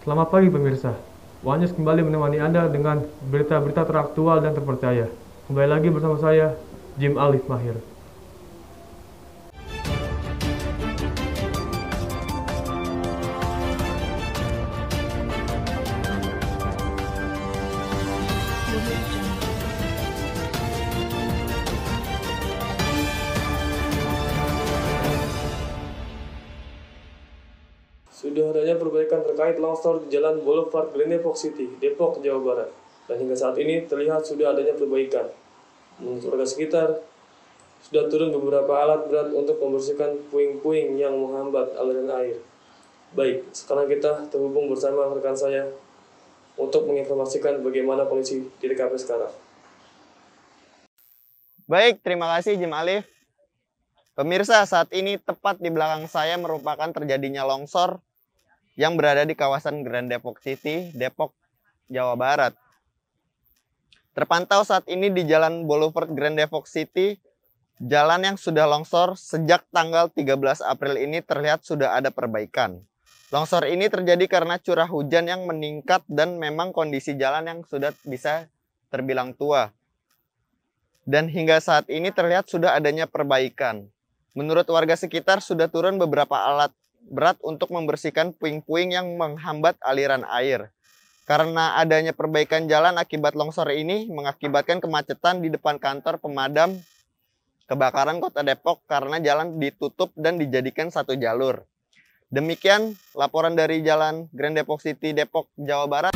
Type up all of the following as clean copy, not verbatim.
Selamat pagi pemirsa. Wanyus kembali menemani Anda dengan berita-berita teraktual dan terpercaya. Kembali lagi bersama saya, Jim Alif Mahir. Sudah adanya perbaikan terkait longsor di Jalan Boulevard Grand Depok City, Depok, Jawa Barat. Dan hingga saat ini terlihat sudah adanya perbaikan. Menurut warga sekitar, sudah turun beberapa alat berat untuk membersihkan puing-puing yang menghambat aliran air. Baik, sekarang kita terhubung bersama rekan saya untuk menginformasikan bagaimana kondisi di TKP sekarang. Baik, terima kasih Jim Alif. Pemirsa, saat ini tepat di belakang saya merupakan terjadinya longsor yang berada di kawasan Grand Depok City, Depok, Jawa Barat. Terpantau saat ini di Jalan Boulevard Grand Depok City, jalan yang sudah longsor sejak tanggal 13 April ini terlihat sudah ada perbaikan. Longsor ini terjadi karena curah hujan yang meningkat dan memang kondisi jalan yang sudah bisa terbilang tua. Dan hingga saat ini terlihat sudah adanya perbaikan. Menurut warga sekitar sudah turun beberapa alat berat untuk membersihkan puing-puing yang menghambat aliran air. Karena adanya perbaikan jalan akibat longsor ini mengakibatkan kemacetan di depan kantor pemadam kebakaran Kota Depok karena jalan ditutup dan dijadikan satu jalur. Demikian laporan dari Jalan Grand Depok City, Depok, Jawa Barat.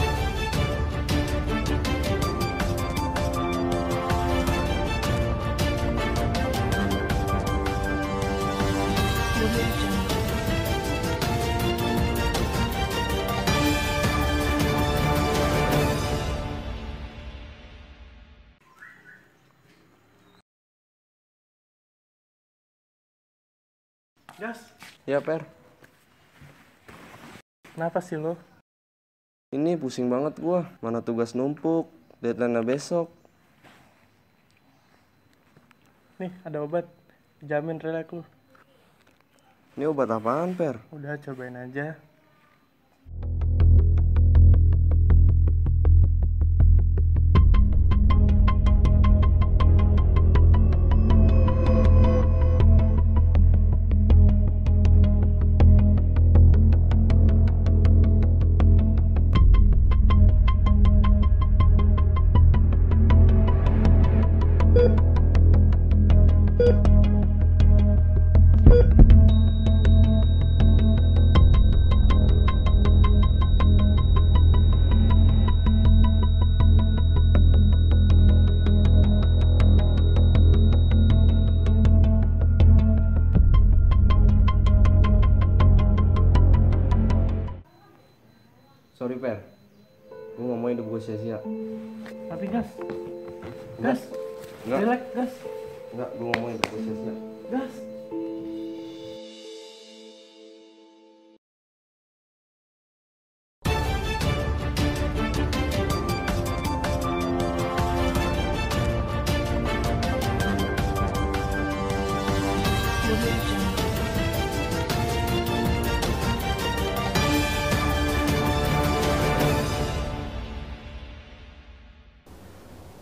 Gas, Ya, Per. kenapa sih lo? Ini pusing banget gua. Mana tugas numpuk, deadline-nya besok. Nih, ada obat. Jamin relax lo. Ini obat apaan, Per? Udah, cobain aja. Sorry, Per. Gua nggak mau hidup gua sia-sia. Tapi gas. Gas. Enggak. Relax, gas. Enggak, gua nggak mau hidup gua sia-sia. Gas.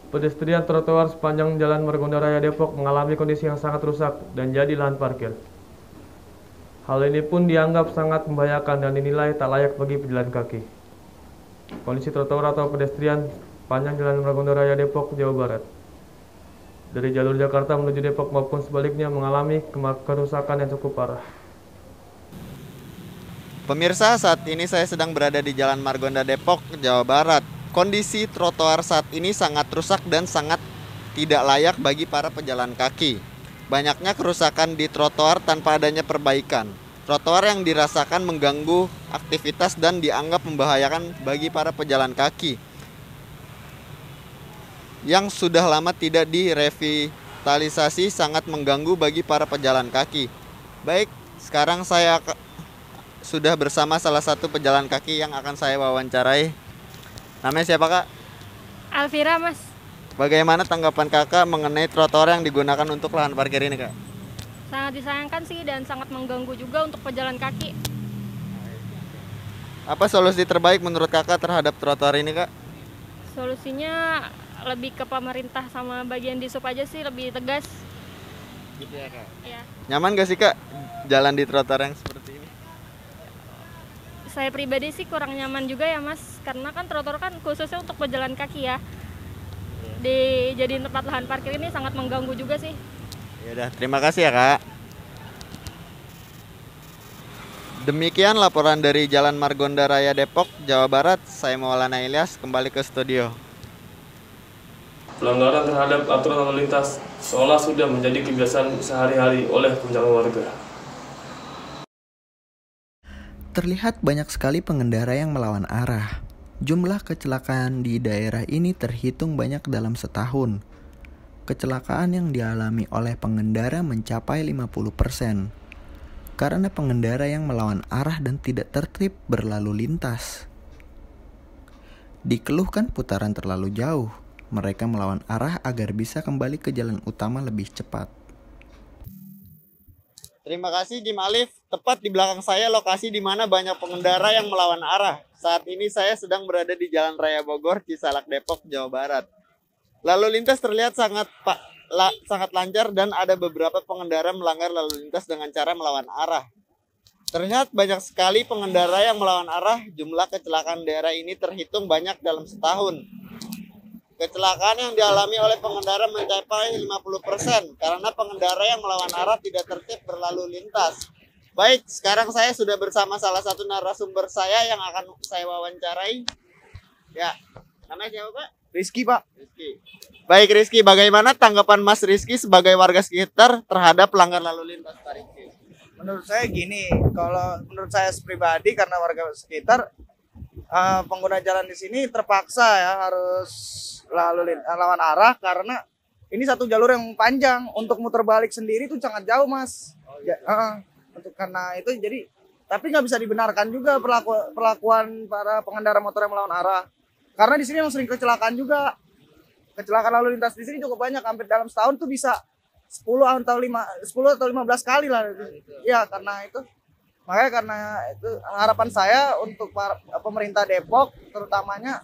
Pedestrian trotoar sepanjang Jalan Margonda Raya Depok mengalami kondisi yang sangat rusak dan jadi lahan parkir. Hal ini pun dianggap sangat membahayakan dan dinilai tak layak bagi pejalan kaki. Kondisi trotoar atau pedestrian sepanjang Jalan Margonda Raya Depok, Jawa Barat, dari jalur Jakarta menuju Depok maupun sebaliknya mengalami kerusakan yang cukup parah. Pemirsa, saat ini saya sedang berada di Jalan Margonda Depok, Jawa Barat. Kondisi trotoar saat ini sangat rusak dan sangat tidak layak bagi para pejalan kaki. Banyaknya kerusakan di trotoar tanpa adanya perbaikan. Trotoar yang dirasakan mengganggu aktivitas dan dianggap membahayakan bagi para pejalan kaki yang sudah lama tidak direvitalisasi, sangat mengganggu bagi para pejalan kaki. Baik, sekarang saya sudah bersama salah satu pejalan kaki yang akan saya wawancarai. Namanya siapa, Kak? Alvira, Mas. Bagaimana tanggapan Kakak mengenai trotoar yang digunakan untuk lahan parkir ini, Kak? Sangat disayangkan sih dan sangat mengganggu juga untuk pejalan kaki. Apa solusi terbaik menurut kakak terhadap trotoar ini, Kak? Solusinya lebih ke pemerintah sama bagian di sub aja sih, lebih tegas. Gitu ya, Kak? Ya. Nyaman gak sih, Kak, jalan di trotoar yang seperti ini? Saya pribadi sih kurang nyaman juga ya Mas, karena kan trotoar kan khususnya untuk pejalan kaki ya. Dijadiin tempat lahan parkir ini sangat mengganggu juga sih. Ya udah, terima kasih ya, Kak. Demikian laporan dari Jalan Margonda Raya Depok, Jawa Barat. Saya Maulana Ilyas, kembali ke studio. Pelanggaran terhadap aturan lalu lintas seolah sudah menjadi kebiasaan sehari-hari oleh kebanyakan warga. Terlihat banyak sekali pengendara yang melawan arah. Jumlah kecelakaan di daerah ini terhitung banyak dalam setahun. Kecelakaan yang dialami oleh pengendara mencapai 50%. Karena pengendara yang melawan arah dan tidak tertib berlalu lintas. Dikeluhkan putaran terlalu jauh. Mereka melawan arah agar bisa kembali ke jalan utama lebih cepat. Terima kasih Jim Alif. Tepat di belakang saya lokasi di mana banyak pengendara yang melawan arah. Saat ini saya sedang berada di Jalan Raya Bogor, Cisalak, Depok, Jawa Barat. Lalu lintas terlihat sangat lancar dan ada beberapa pengendara melanggar lalu lintas dengan cara melawan arah. Terlihat banyak sekali pengendara yang melawan arah. Jumlah kecelakaan daerah ini terhitung banyak dalam setahun. Kecelakaan yang dialami oleh pengendara mencapai 50% karena pengendara yang melawan arah tidak tertib berlalu lintas. Baik, sekarang saya sudah bersama salah satu narasumber saya yang akan saya wawancarai. Ya, namanya siapa, Pak? Rizky, Pak. Rizky. Baik Rizky, bagaimana tanggapan Mas Rizky sebagai warga sekitar terhadap pelanggar lalu lintas, Pak Rizky? Menurut saya gini, kalau menurut saya pribadi karena warga sekitar pengguna jalan di sini terpaksa ya harus lawan arah karena ini satu jalur yang panjang, untuk muter balik sendiri itu sangat jauh, Mas. Untuk karena itu jadi tapi nggak bisa dibenarkan juga perlakuan para pengendara motor yang melawan arah. Karena di sini yang sering kecelakaan juga. Kecelakaan lalu lintas di sini cukup banyak, hampir dalam setahun tuh bisa 10 atau 15 kali lah. Ya, karena itu. Makanya karena itu harapan saya untuk pemerintah Depok terutamanya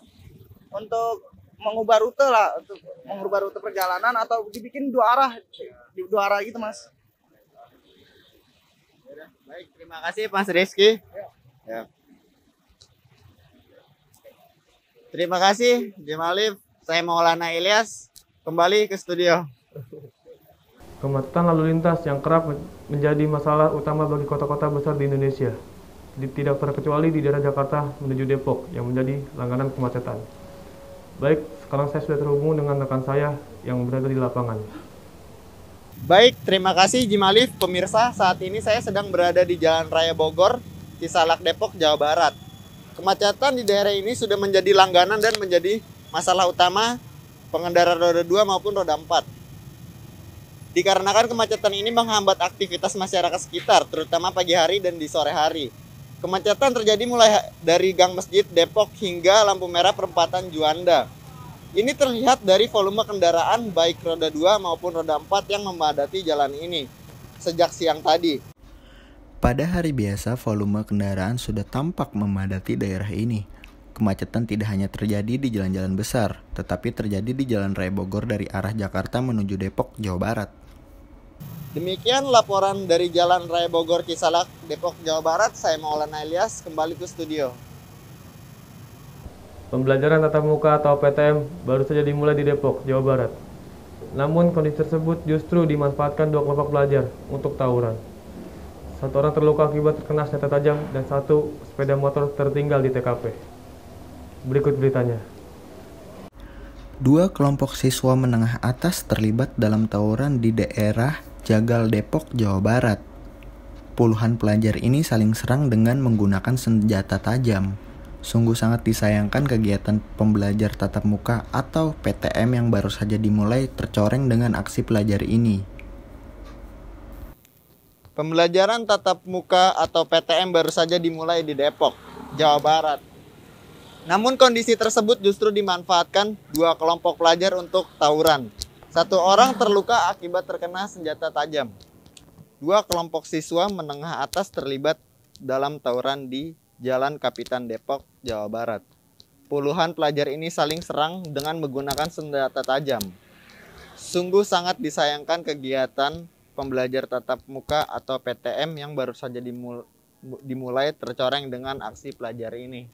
untuk mengubah rute lah, untuk mengubah rute perjalanan atau dibikin dua arah gitu, Mas. Baik, terima kasih Mas Rizky. Ya. Terima kasih Jim Alif. Saya Maulana Ilyas, kembali ke studio. Kemacetan lalu lintas yang kerap menjadi masalah utama bagi kota-kota besar di Indonesia. Tidak terkecuali di daerah Jakarta menuju Depok yang menjadi langganan kemacetan. Baik, sekarang saya sudah terhubung dengan rekan saya yang berada di lapangan. Baik, terima kasih Jim Alif. Pemirsa, saat ini saya sedang berada di Jalan Raya Bogor, Cisalak, Depok, Jawa Barat. Kemacetan di daerah ini sudah menjadi langganan dan menjadi masalah utama pengendara roda 2 maupun roda 4. Dikarenakan kemacetan ini menghambat aktivitas masyarakat sekitar, terutama pagi hari dan di sore hari. Kemacetan terjadi mulai dari Gang Masjid Depok hingga lampu merah perempatan Juanda. Ini terlihat dari volume kendaraan baik roda 2 maupun roda 4 yang memadati jalan ini sejak siang tadi. Pada hari biasa, volume kendaraan sudah tampak memadati daerah ini. Kemacetan tidak hanya terjadi di jalan-jalan besar, tetapi terjadi di Jalan Raya Bogor dari arah Jakarta menuju Depok, Jawa Barat. Demikian laporan dari Jalan Raya Bogor, Cisalak, Depok, Jawa Barat. Saya Maulana Ilyas, kembali ke studio. Pembelajaran tatap muka atau PTM baru saja dimulai di Depok, Jawa Barat. Namun kondisi tersebut justru dimanfaatkan dua kelompok pelajar untuk tawuran. Satu orang terluka akibat terkena senjata tajam dan satu sepeda motor tertinggal di TKP. Berikut beritanya. Dua kelompok siswa menengah atas terlibat dalam tawuran di daerah Jagal, Depok, Jawa Barat. Puluhan pelajar ini saling serang dengan menggunakan senjata tajam. Sungguh sangat disayangkan kegiatan pembelajar tatap muka atau PTM yang baru saja dimulai tercoreng dengan aksi pelajar ini. Pembelajaran tatap muka atau PTM baru saja dimulai di Depok, Jawa Barat. Namun kondisi tersebut justru dimanfaatkan dua kelompok pelajar untuk tawuran. Satu orang terluka akibat terkena senjata tajam. Dua kelompok siswa menengah atas terlibat dalam tawuran di Jalan Kapitan Depok, Jawa Barat. Puluhan pelajar ini saling serang dengan menggunakan senjata tajam. Sungguh sangat disayangkan kegiatan pembelajar tatap muka atau PTM yang baru saja dimulai tercoreng dengan aksi pelajar ini.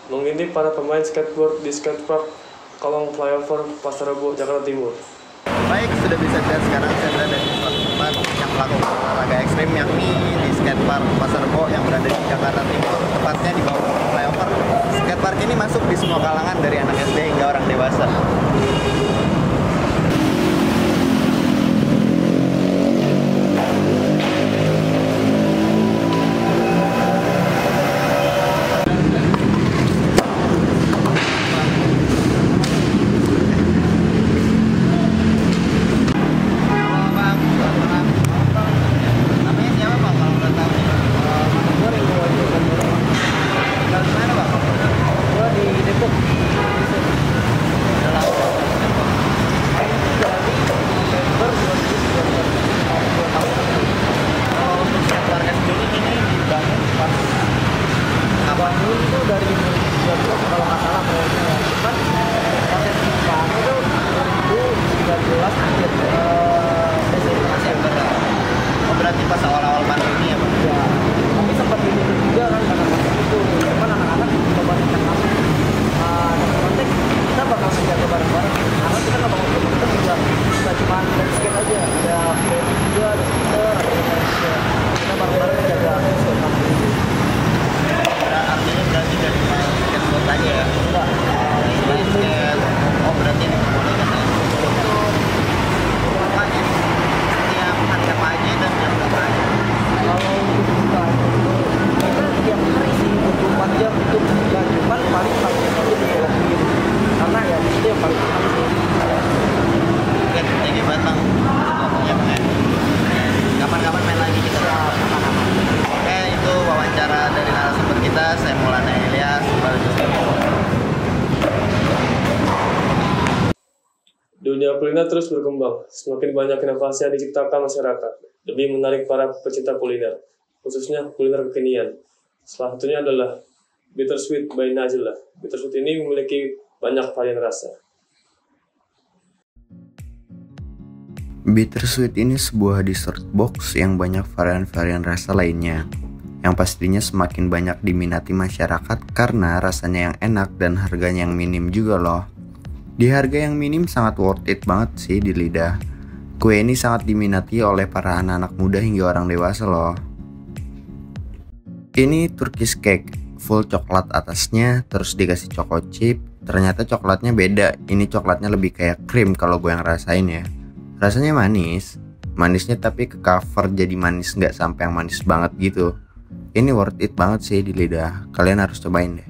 Mengintip para pemain skateboard di skatepark Kolong Flyover Pasar Rebo, Jakarta Timur. Baik, sudah bisa dilihat sekarang saya berada di suatu tempat yang melakukan olahraga ekstrim, yakni di skatepark Pasar Rebo yang berada di Jakarta Timur, tepatnya di bawah flyover. Skatepark ini masuk di semua kalangan dari anak SD hingga orang dewasa. Berarti pas awal-awal pandemi ya Pak? Ya, tapi sempat ini juga kan karena masuk itu. Cuman anak-anak coba kita masuk. Dalam konteks kita bakal menjaga bareng-bareng. Karena kita nggak bakal kita juga bisa cuma dari skate aja. Ada film juga, ada scooter, ada yang juga. Kita bareng-bareng menjaga skate ini. Artinya berarti dari main skateboard aja ya? Enggak. Main skate. Oh berarti ini diperbolehkan ya? Pak, jadi setiap hari apa aja dan jam berapa aja? Kalau untuk buka itu kita tiap hari sih 24 jam itu buka, cuman paling paginya itu dilakuin karena ya itu yang paling mahal sih. Oke, thank you banget Bang. Waktunya Bang ya. Kapan-kapan main lagi kita. Oke, itu wawancara dari narasumber kita. Saya Maulana Ilyas, kembali ke studio. Dunia kuliner terus berkembang, semakin banyak inovasi yang diciptakan masyarakat demi menarik para pecinta kuliner, khususnya kuliner kekinian. Salah satunya adalah Bittersweet by Najla. Bittersweet ini memiliki banyak varian rasa. Bittersweet ini sebuah dessert box yang banyak varian-varian rasa lainnya, yang pastinya semakin banyak diminati masyarakat karena rasanya yang enak dan harganya yang minim juga loh. Di harga yang minim sangat worth it banget sih di lidah. Kue ini sangat diminati oleh para anak-anak muda hingga orang dewasa loh. Ini Turkish cake, full coklat atasnya, terus dikasih choco chip. Ternyata coklatnya beda, ini coklatnya lebih kayak krim kalau gue yang rasain ya. Rasanya manis, manisnya tapi ke cover jadi manis nggak sampai yang manis banget gitu. Ini worth it banget sih di lidah, kalian harus cobain deh.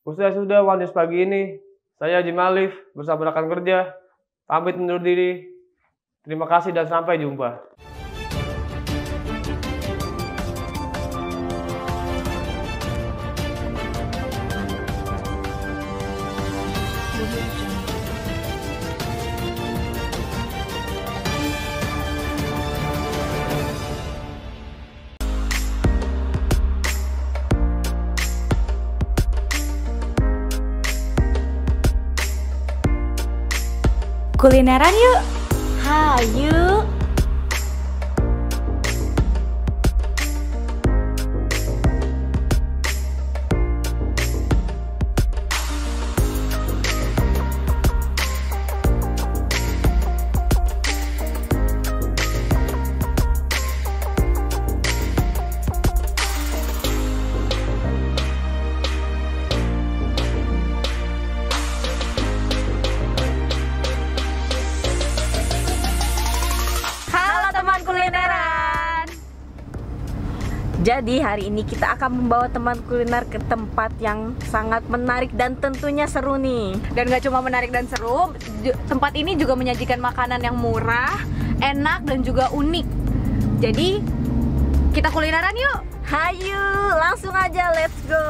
Usai sudah One News pagi ini, saya Jim Alif bersama rekan kerja, pamit undur diri. Terima kasih dan sampai jumpa. Kulineran yuk. Hayu. Kulineran. Jadi hari ini kita akan membawa teman kuliner ke tempat yang sangat menarik dan tentunya seru nih. Dan gak cuma menarik dan seru, tempat ini juga menyajikan makanan yang murah, enak dan juga unik. Jadi kita kulineran yuk. Hayu, langsung aja, let's go.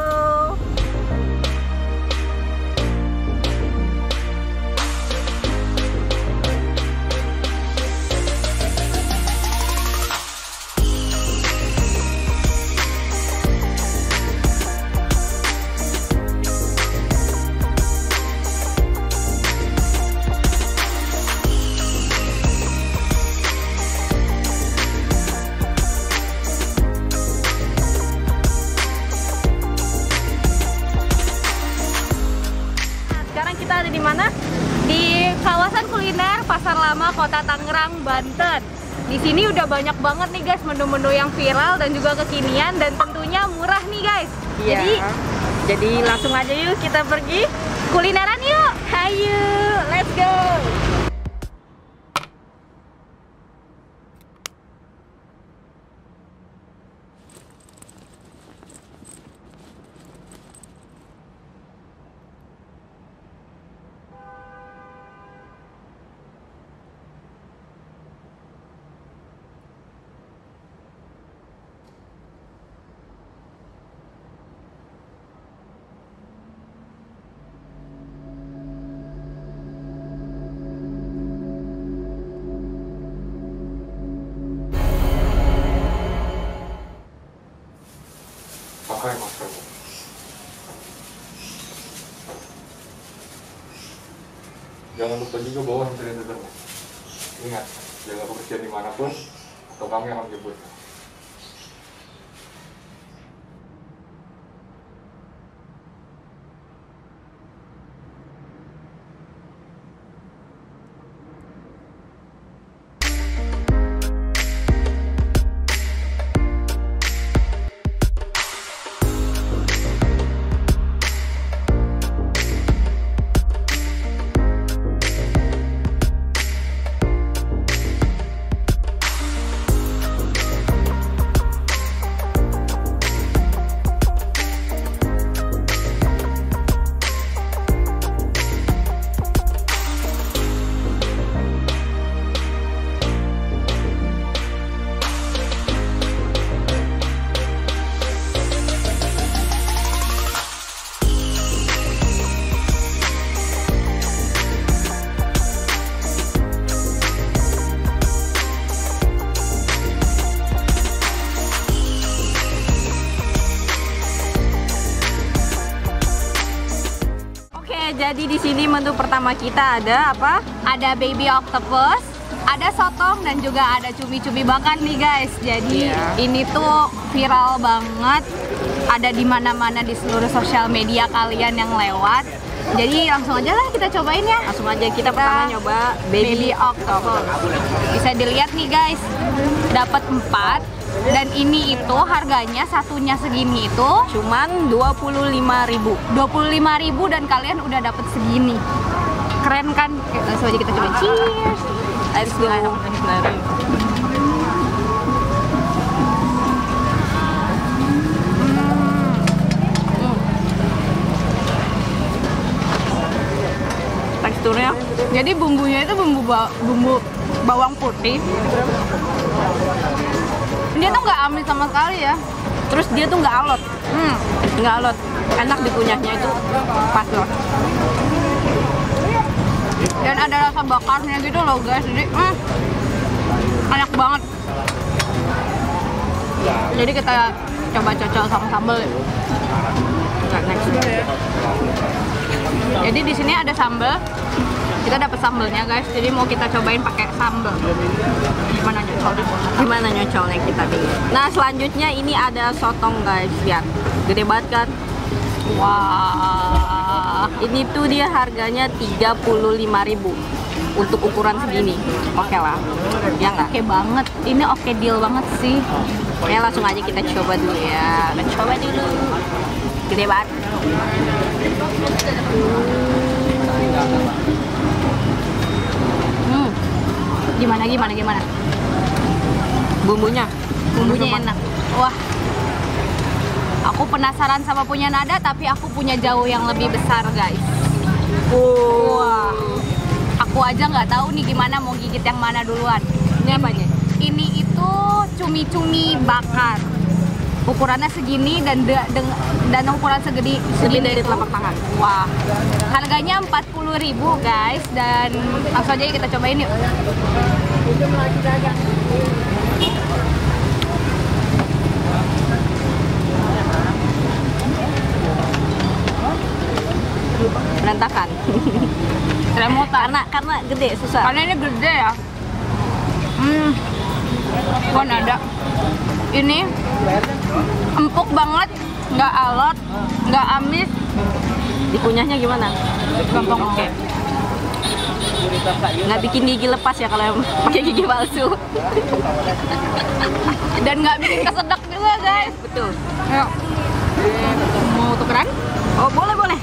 Kita ada di mana? Di kawasan kuliner Pasar Lama, Kota Tangerang, Banten. Di sini udah banyak banget nih guys menu-menu yang viral dan juga kekinian dan tentunya murah nih guys. Iya. Jadi langsung aja yuk kita pergi kulineran yuk. Hayu, let's go. Pakai masker. Jangan lupa juga bawa hand sanitizer. Ingat, jaga kebersihan dimanapun, atau kami akan jemput. Jadi di sini menu pertama kita ada apa? Ada baby octopus, ada sotong dan juga ada cumi-cumi bakar nih guys. Jadi ini tuh viral banget, ada di mana-mana di seluruh sosial media kalian yang lewat. Jadi langsung aja lah kita cobain ya. Langsung aja kita pertama nyoba baby octopus. Bisa dilihat nih guys, dapat 4. Dan ini itu harganya satunya segini itu cuman 25.000. 25.000 dan kalian udah dapet segini. Keren kan? Langsung aja kita coba. Cheers. Let's go. Teksturnya. Jadi bumbunya itu bumbu bawang putih. Dia tuh nggak amis sama sekali ya. Terus dia tuh nggak alot. Nggak alot. Enak dikunyahnya itu pas loh. Dan ada rasa bakarnya gitu loh guys. Jadi enak banget. Jadi kita coba cocol sama sambal. Next. Jadi di sini ada sambal. Kita dapat sambelnya guys, jadi mau kita cobain pakai sambel. Gimana nyocolnya? Gimana nyocolnya kita bingung. Nah selanjutnya ini ada sotong guys, lihat, gede banget kan? Wah, ini tuh dia harganya 35.000 untuk ukuran segini. Oke lah, ya nggak? Oke banget, ini oke deal banget sih. Oke langsung aja kita coba dulu ya. Kita coba dulu. Gede banget. Gimana? Bumbunya enak. Wah, aku penasaran sama punya Nada, tapi aku punya jauh yang lebih besar guys. Wah, aku aja nggak tahu nih gimana mau gigit yang mana duluan. Ini apanya? Ini itu cumi-cumi bakar. Ukurannya segini dan ukuran segini dari telapak tangan. Wah, harganya 40.000 guys, dan langsung aja kita cobain yuk. Berantakan. Remotan karena gede, susah. Karena ini gede ya. Wah, Nada. Ini empuk banget, nggak alot, nggak amis. Dikunyahnya gimana? Gampang. Oke. Nggak bikin gigi lepas ya kalau pakai gigi palsu. Dan nggak bikin kesedek juga guys. Betul. Ayo. Mau tukeran? Oh boleh. Ini boleh.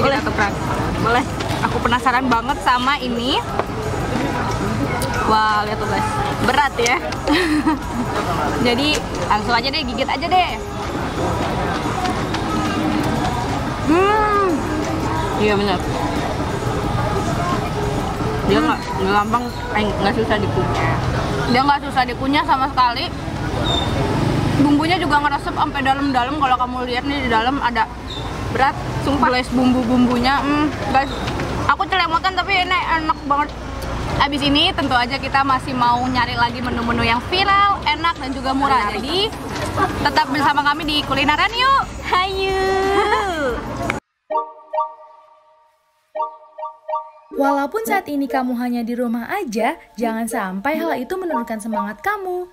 Kita tukeran. Boleh. Aku penasaran banget sama ini. Wah, lihat tuh guys, berat ya. Jadi langsung aja deh, gigit aja deh. Iya benar. Dia nggak gampang, nggak susah dikunyah. Dia nggak susah dikunyah sama sekali. Bumbunya juga ngeresep sampai dalam-dalam. Kalau kamu lihat nih di dalam ada berat, sumpah. Guys, bumbu-bumbunya, guys, aku celemotan tapi ini enak banget. Abis ini tentu aja kita masih mau nyari lagi menu-menu yang viral, enak dan juga murah. Jadi tetap bersama kami di Kulineran yuk. Hayu. Walaupun saat ini kamu hanya di rumah aja, jangan sampai hal itu menurunkan semangat kamu.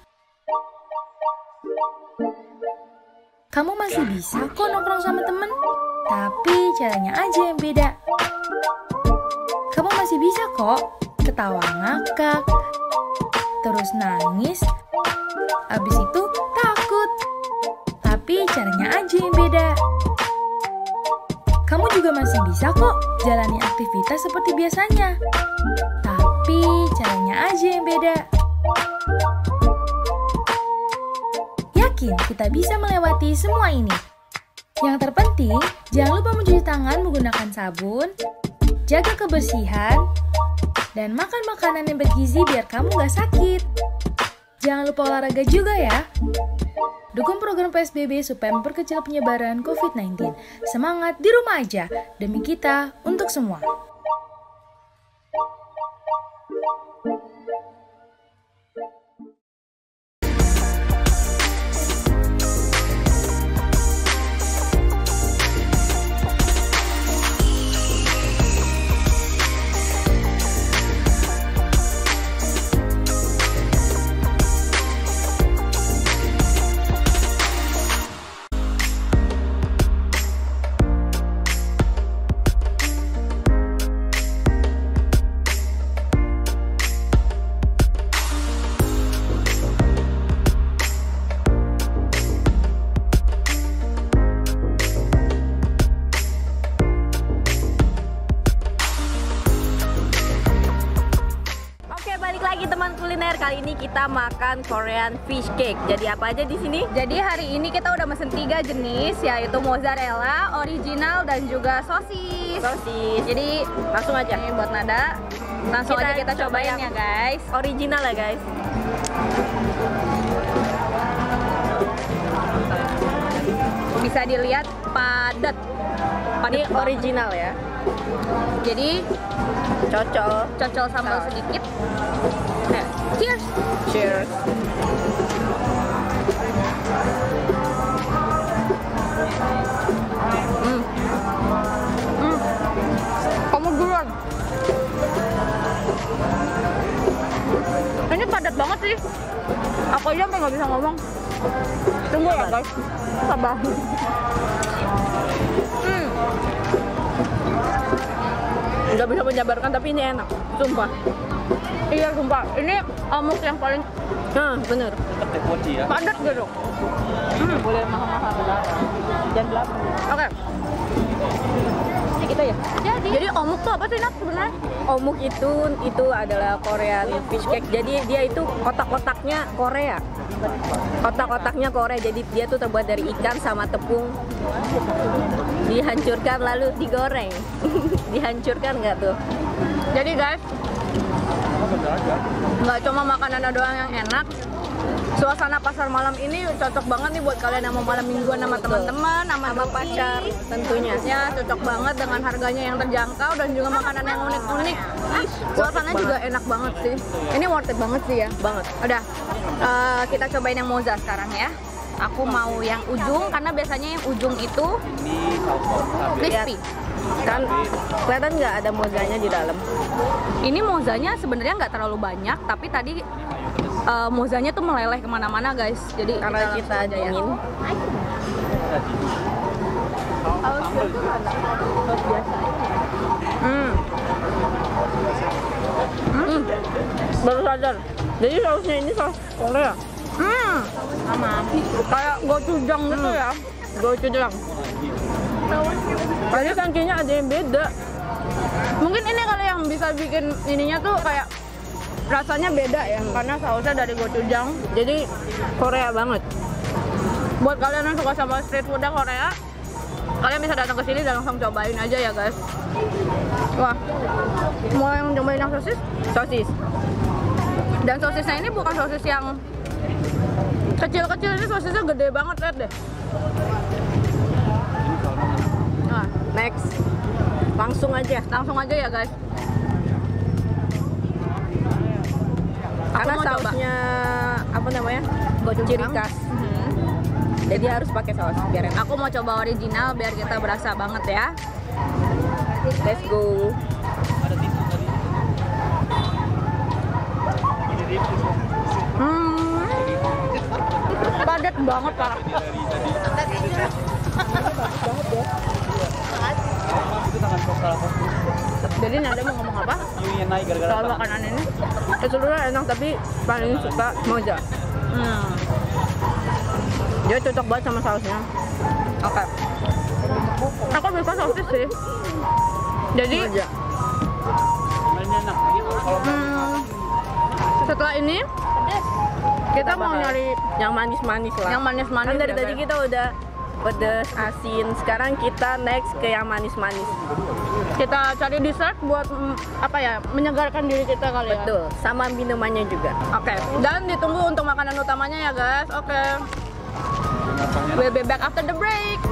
Kamu masih bisa kok nongkrong sama temen, tapi caranya aja yang beda. Kamu masih bisa kok ketawa ngakak, terus nangis, abis itu takut. Tapi caranya aja yang beda. Kamu juga masih bisa kok jalani aktivitas seperti biasanya, tapi caranya aja yang beda. Yakin kita bisa melewati semua ini. Yang terpenting, jangan lupa mencuci tangan menggunakan sabun, jaga kebersihan, dan makan makanan yang bergizi biar kamu gak sakit. Jangan lupa olahraga juga ya. Dukung program PSBB supaya memperkecil penyebaran COVID-19. Semangat di rumah aja, demi kita, untuk semua. Kali ini kita makan Korean fish cake. Jadi apa aja di sini? Jadi hari ini kita udah mesen 3 jenis, yaitu mozzarella, original, dan juga sosis. Jadi langsung aja nih buat Nada. Langsung aja kita cobain ya guys. Original ya guys. Bisa dilihat padat. Ini original ya. Jadi cocol sambal sedikit. Cheers. Cheers. Kamu duluan. Ini padat banget sih. Aku aja sampai nggak bisa ngomong. Tunggu ya guys. Sabar. Nggak bisa menjabarkan tapi ini enak. Sumpah. Iya sumpah. Ini omuk yang paling. Nah bener. Padat gitu. Boleh mahal-mahal. Jam 8. Oke. Kita ya. Jadi omuk tuh apa sih Nat sebenarnya? Omuk itu adalah Korean fish cake. Jadi dia itu kotak-kotaknya Korea. Kotak-kotaknya Korea. Jadi dia tuh terbuat dari ikan sama tepung. Dihancurkan lalu digoreng. Dihancurkan nggak tuh? Jadi guys, nggak cuma makanannya doang yang enak. Suasana pasar malam ini cocok banget nih buat kalian yang mau malam mingguan sama teman-teman, sama pacar tentunya. Ya, cocok banget dengan harganya yang terjangkau dan juga makanan yang unik-unik. Suasananya juga enak banget sih. Ini worth it banget sih ya. Banget. Udah, kita cobain yang moza sekarang ya. Aku mau yang ujung karena biasanya yang ujung itu crispy. Kan kelihatan nggak ada mozanya di dalam. Ini mozanya sebenarnya nggak terlalu banyak, tapi tadi mozanya tuh meleleh kemana-mana guys. Jadi karena kita dingin. Baru sadar. Jadi sausnya ini saus Korea. Sama. Kayak gochujang gitu ya. Gochujang. Tadi sankenya ada yang beda. Mungkin ini kali yang bisa bikin ininya tuh kayak rasanya beda ya, karena sausnya dari gochujang, jadi Korea banget. Buat kalian yang suka sama street food Korea, kalian bisa datang ke sini dan langsung cobain aja ya guys. Wah, mau yang cobain yang sosis. Dan sosisnya ini bukan sosis yang kecil-kecil, ini sosisnya gede banget, lihat deh. Nah, next, langsung aja ya guys. Karena sausnya apa namanya? Ciri khas. Jadi harus pakai saus. Biarin. Aku mau coba original biar kita berasa banget ya. Let's go. Padat banget parah. Jadi Nada mau ngomong apa? Soal makanan ini seluruhnya enak, tapi paling suka moza. Dia cocok banget sama sausnya. Oke. Aku suka sosis sih. Jadi setelah ini kita mau nyari yang manis-manis lah. Yang manis-manis kan dari tadi kita udah pedas, asin. Sekarang kita next ke yang manis-manis. Kita cari dessert buat apa ya? Menyegarkan diri kita kali ya. Betul, sama minumannya juga. Oke. Dan ditunggu untuk makanan utamanya ya guys. Oke. We'll be back after the break.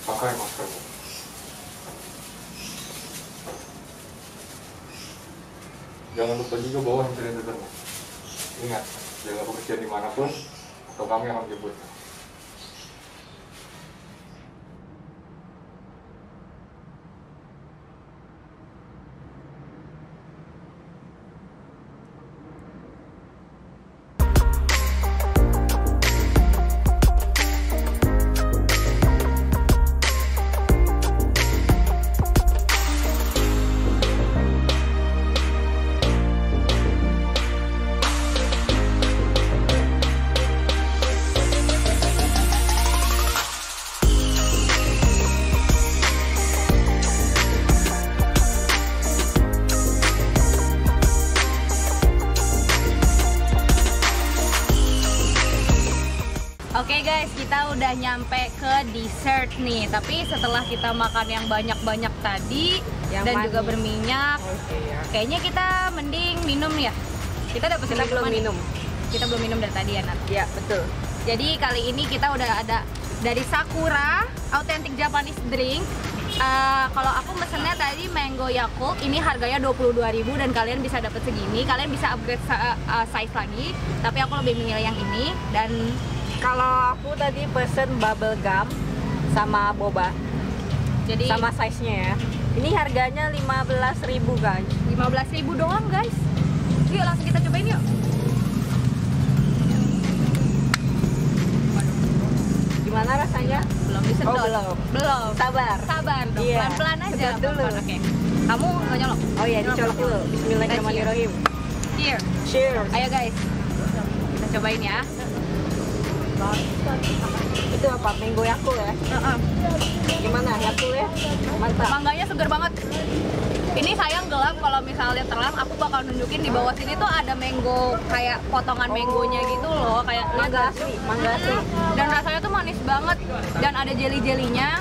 Pakai maskermu. Jangan lupa juga bawa hand sanitizer-mu. Ingat, jaga kebersihan dimanapun, atau kami akan menjemputnya. udah nyampe ke dessert nih. Tapi setelah kita makan yang banyak-banyak tadi dan juga berminyak, kayaknya kita mending minum ya. Kita dapat belum minum. Kita belum minum dari tadi ya, Nat. Ya, betul. Jadi kali ini kita udah ada dari Sakura Authentic Japanese Drink. Kalau aku mesennya tadi Mango Yakult, ini harganya 22.000 dan kalian bisa dapat segini. Kalian bisa upgrade size lagi, tapi aku lebih memilih yang ini. Dan kalau aku tadi pesen bubble gum sama boba. Jadi sama size-nya ya. Ini harganya 15.000 guys. 15.000 doang guys. Yuk langsung kita cobain yuk. Gimana rasanya? Belum disedot. Oh, belum. Sabar. Sabar dong. Iya. Pelan-pelan aja. Sedot dulu. Oke. Kamu nggak nyolok? Oh iya, dicolok dulu. Bismillahirrahmanirrahim. Cheers. Cheers. Ayo guys. Kita cobain ya. Itu apa? Mango Yakult ya? Gimana? Yakult ya? Mantap. Mangganya seger banget. Ini sayang gelap, kalau misalnya terang aku bakal nunjukin di bawah sini tuh ada mango, kayak potongan mangonya gitu loh, kayak mangga asli, mangga asli. Dan rasanya tuh manis banget dan ada jelly-jellynya.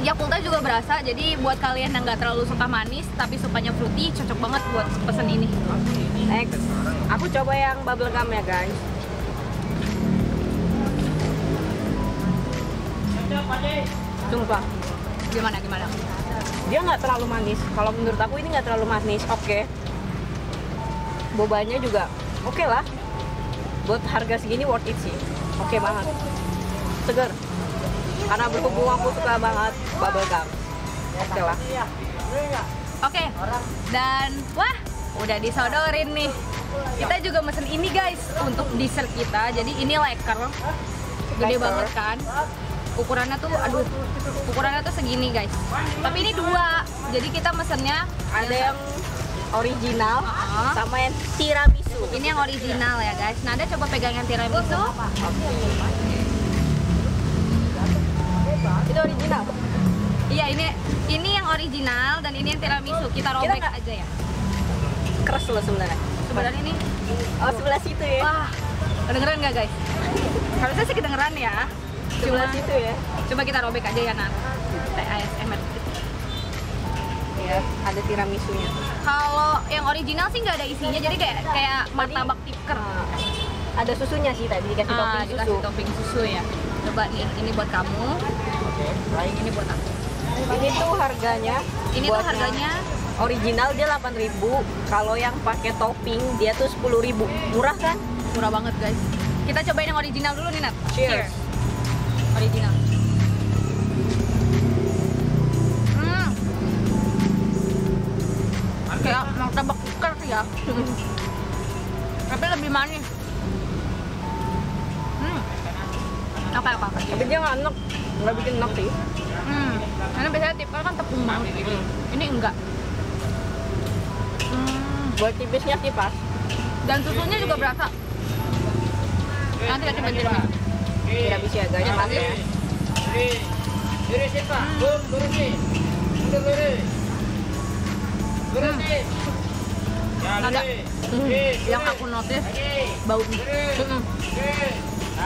Yakultnya juga berasa, jadi buat kalian yang nggak terlalu suka manis tapi sukanya fruity, cocok banget buat pesen ini. Next, aku coba yang bubble gum ya guys. Sumpah. Gimana? Dia nggak terlalu manis. Kalau menurut aku ini nggak terlalu manis. Oke. Bobanya juga oke lah. Buat harga segini worth it sih. Oke banget. Seger. Karena berhubung aku suka banget bubble gum. Oke lah. Oke. Dan wah, udah disodorin nih. Kita juga mesen ini guys untuk dessert kita. Jadi ini leker. Gede banget kan? Ukurannya tuh, ukurannya tuh segini guys. Tapi ini 2, jadi kita mesennya ada yang original sama yang tiramisu. Ini yang original ya guys. Nada coba pegang yang tiramisu. Itu original. Iya, ini yang original dan ini yang tiramisu. Kita robek aja ya. Keras loh sebenarnya. Sebenarnya ini. Oh, sebelah situ ya. Wah, kedengeran nggak guys? Harusnya sih kedengeran ya. Sebelah situ ya. Coba kita robek aja ya, Nat. ASMR. Ya, ada tiramisunya. Kalau yang original sih nggak ada isinya, jadi kayak martabak tiker. Ada susunya sih tadi, dikasih topping susu. Dikasih topping susu ya. Coba nih, ini buat kamu. Oke. Ini buat aku. Ini tuh harganya. Ini tuh harganya original dia 8.000. Kalau yang pakai topping dia tuh 10.000. Murah kan? Murah banget guys. Kita cobain yang original dulu nih, Nat. Cheers. Original. Kayak martabak tiker ya. Tapi lebih manis. Apa? Tapi dia nggak enak, nggak bikin enak sih. Karena biasanya tiker kan tepung banget gitu. Ini enggak. Buat tipisnya sih pas. Dan susunya juga berasa. Nanti kita coba tiramisu. Tiramisu ya guys, pas ya. Ada yang aku notice baunya.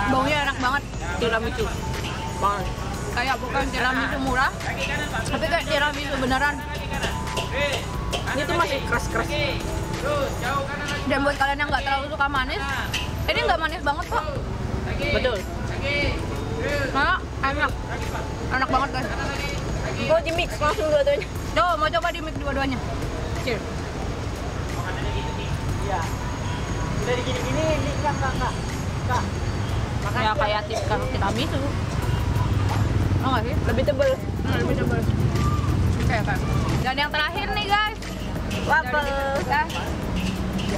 Baunya enak banget. Tiramisu. Banget. Kayak bukan tiramisu murah, tapi kayak tiramisu beneran. Ini tuh masih keras-keras. Dan buat kalian yang nggak terlalu suka manis, ini nggak manis banget kok. Betul. Nah, enak banget guys. Mau di mix langsung dua-duanya. Tuh, mau coba di mix dua-duanya. Cheers. Iya. Udah digini-gini, ini enggak. Ya kayak tiramisu. Oh nggak sih? Lebih tebal. Lebih tebal. Kayak. Dan yang terakhir nih guys, waffle.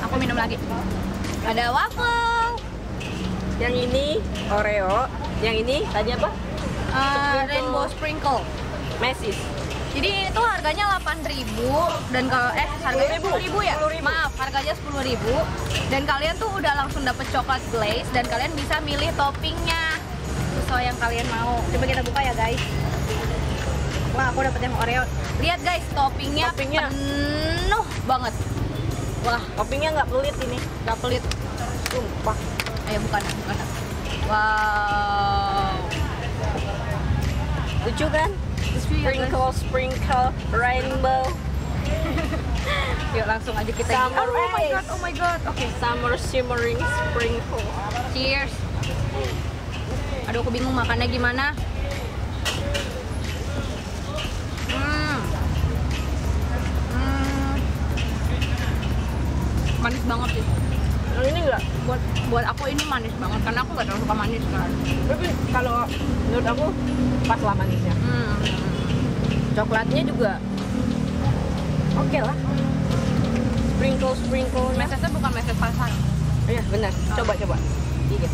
Aku minum lagi. Ada waffle. Yang ini Oreo. Yang ini tadi apa? Rainbow Sprinkle. Macy's. Jadi itu harganya 8.000 dan kalau harganya 10.000 ya? 10.000. Maaf, harganya 10.000 dan kalian tuh udah langsung dapet coklat glaze dan kalian bisa milih toppingnya sesuai yang kalian mau. Coba kita buka ya guys. Wah, aku dapet yang Oreo. Lihat guys, toppingnya penuh banget. Wah, toppingnya nggak pelit ini. Nggak pelit. Sumpah. Ayo bukan. Wow. Lucu kan? Sprinkle, sprinkle, rainbow. Yuk langsung aja kita Summer oh my god. Oke. Summer shimmering sprinkle. Cheers. Aduh, aku bingung makannya gimana. Manis banget sih. Ini enggak? Buat aku ini manis banget karena aku nggak terlalu suka manis kan. Tapi kalau menurut aku pas lah manisnya. Coklatnya juga oke lah. Sprinkle. Mesesnya bukan meses pasar. Iya benar. Coba. Dikit.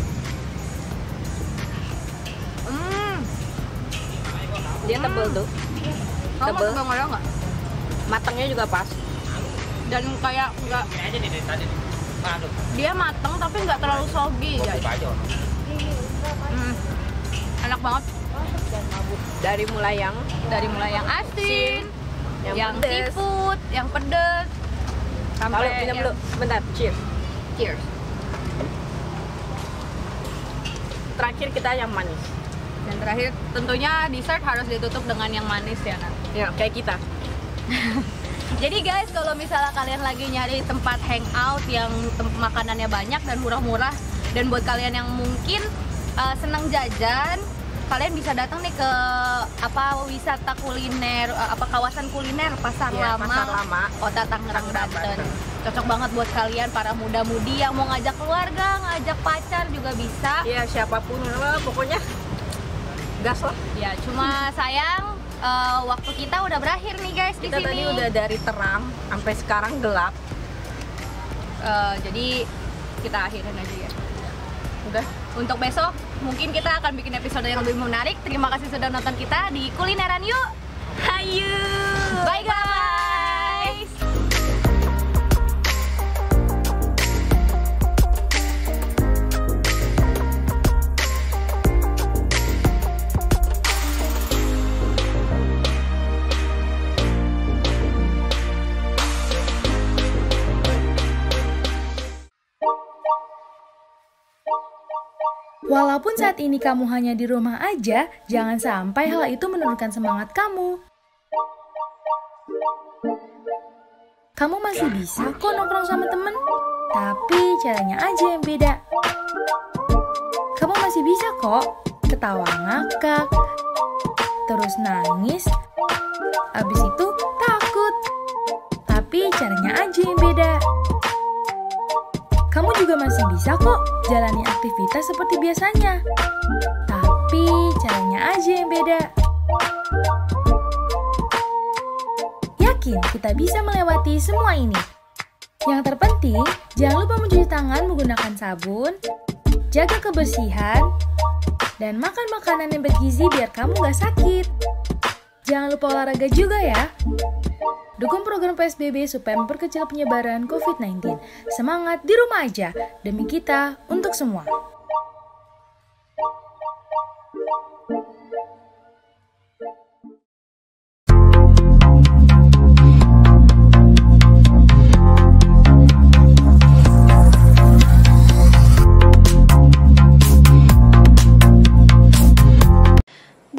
Dia tebel tuh. Kamu masuk nggak? Matangnya juga pas. Dan kayak nggak. Dia matang tapi nggak terlalu soggy guys. Enak banget. Dari mulai yang asin, yang pedes. seafood, yang pedes, Sampai minum dulu. Bentar, cheers. Terakhir kita yang manis. Dan terakhir tentunya dessert harus ditutup dengan yang manis ya Nat. Ya, kayak kita. Jadi guys, kalau misalnya kalian lagi nyari tempat hangout yang makanannya banyak dan murah-murah, dan buat kalian yang mungkin senang jajan, kalian bisa datang nih ke wisata kuliner, kawasan kuliner Pasar Lama, Kota Tangerang, Banten. Cocok banget buat kalian para muda-mudi yang mau ngajak keluarga, ngajak pacar juga bisa. Iya, siapapun lah, pokoknya gas lah. Ya, cuma sayang waktu kita udah berakhir nih guys di sini. Kita tadi udah dari terang sampai sekarang gelap. Jadi kita akhirin aja ya. Udah. Untuk besok mungkin kita akan bikin episode yang lebih menarik. Terima kasih sudah nonton kita di Kulineran Yuk. Hayu. Bye guys. Walaupun saat ini kamu hanya di rumah aja, jangan sampai hal itu menurunkan semangat kamu. Kamu masih bisa kok nongkrong sama temen, tapi caranya aja yang beda. Kamu masih bisa kok ketawa ngakak, terus nangis, abis itu takut, tapi caranya aja yang beda. Kamu juga masih bisa kok jalani aktivitas seperti biasanya, tapi caranya aja yang beda. Yakin kita bisa melewati semua ini. Yang terpenting, jangan lupa mencuci tangan menggunakan sabun, jaga kebersihan, dan makan makanan yang bergizi biar kamu gak sakit. Jangan lupa olahraga juga ya. Dukung program PSBB supaya memperkecil penyebaran COVID-19. Semangat di rumah aja, demi kita, untuk semua.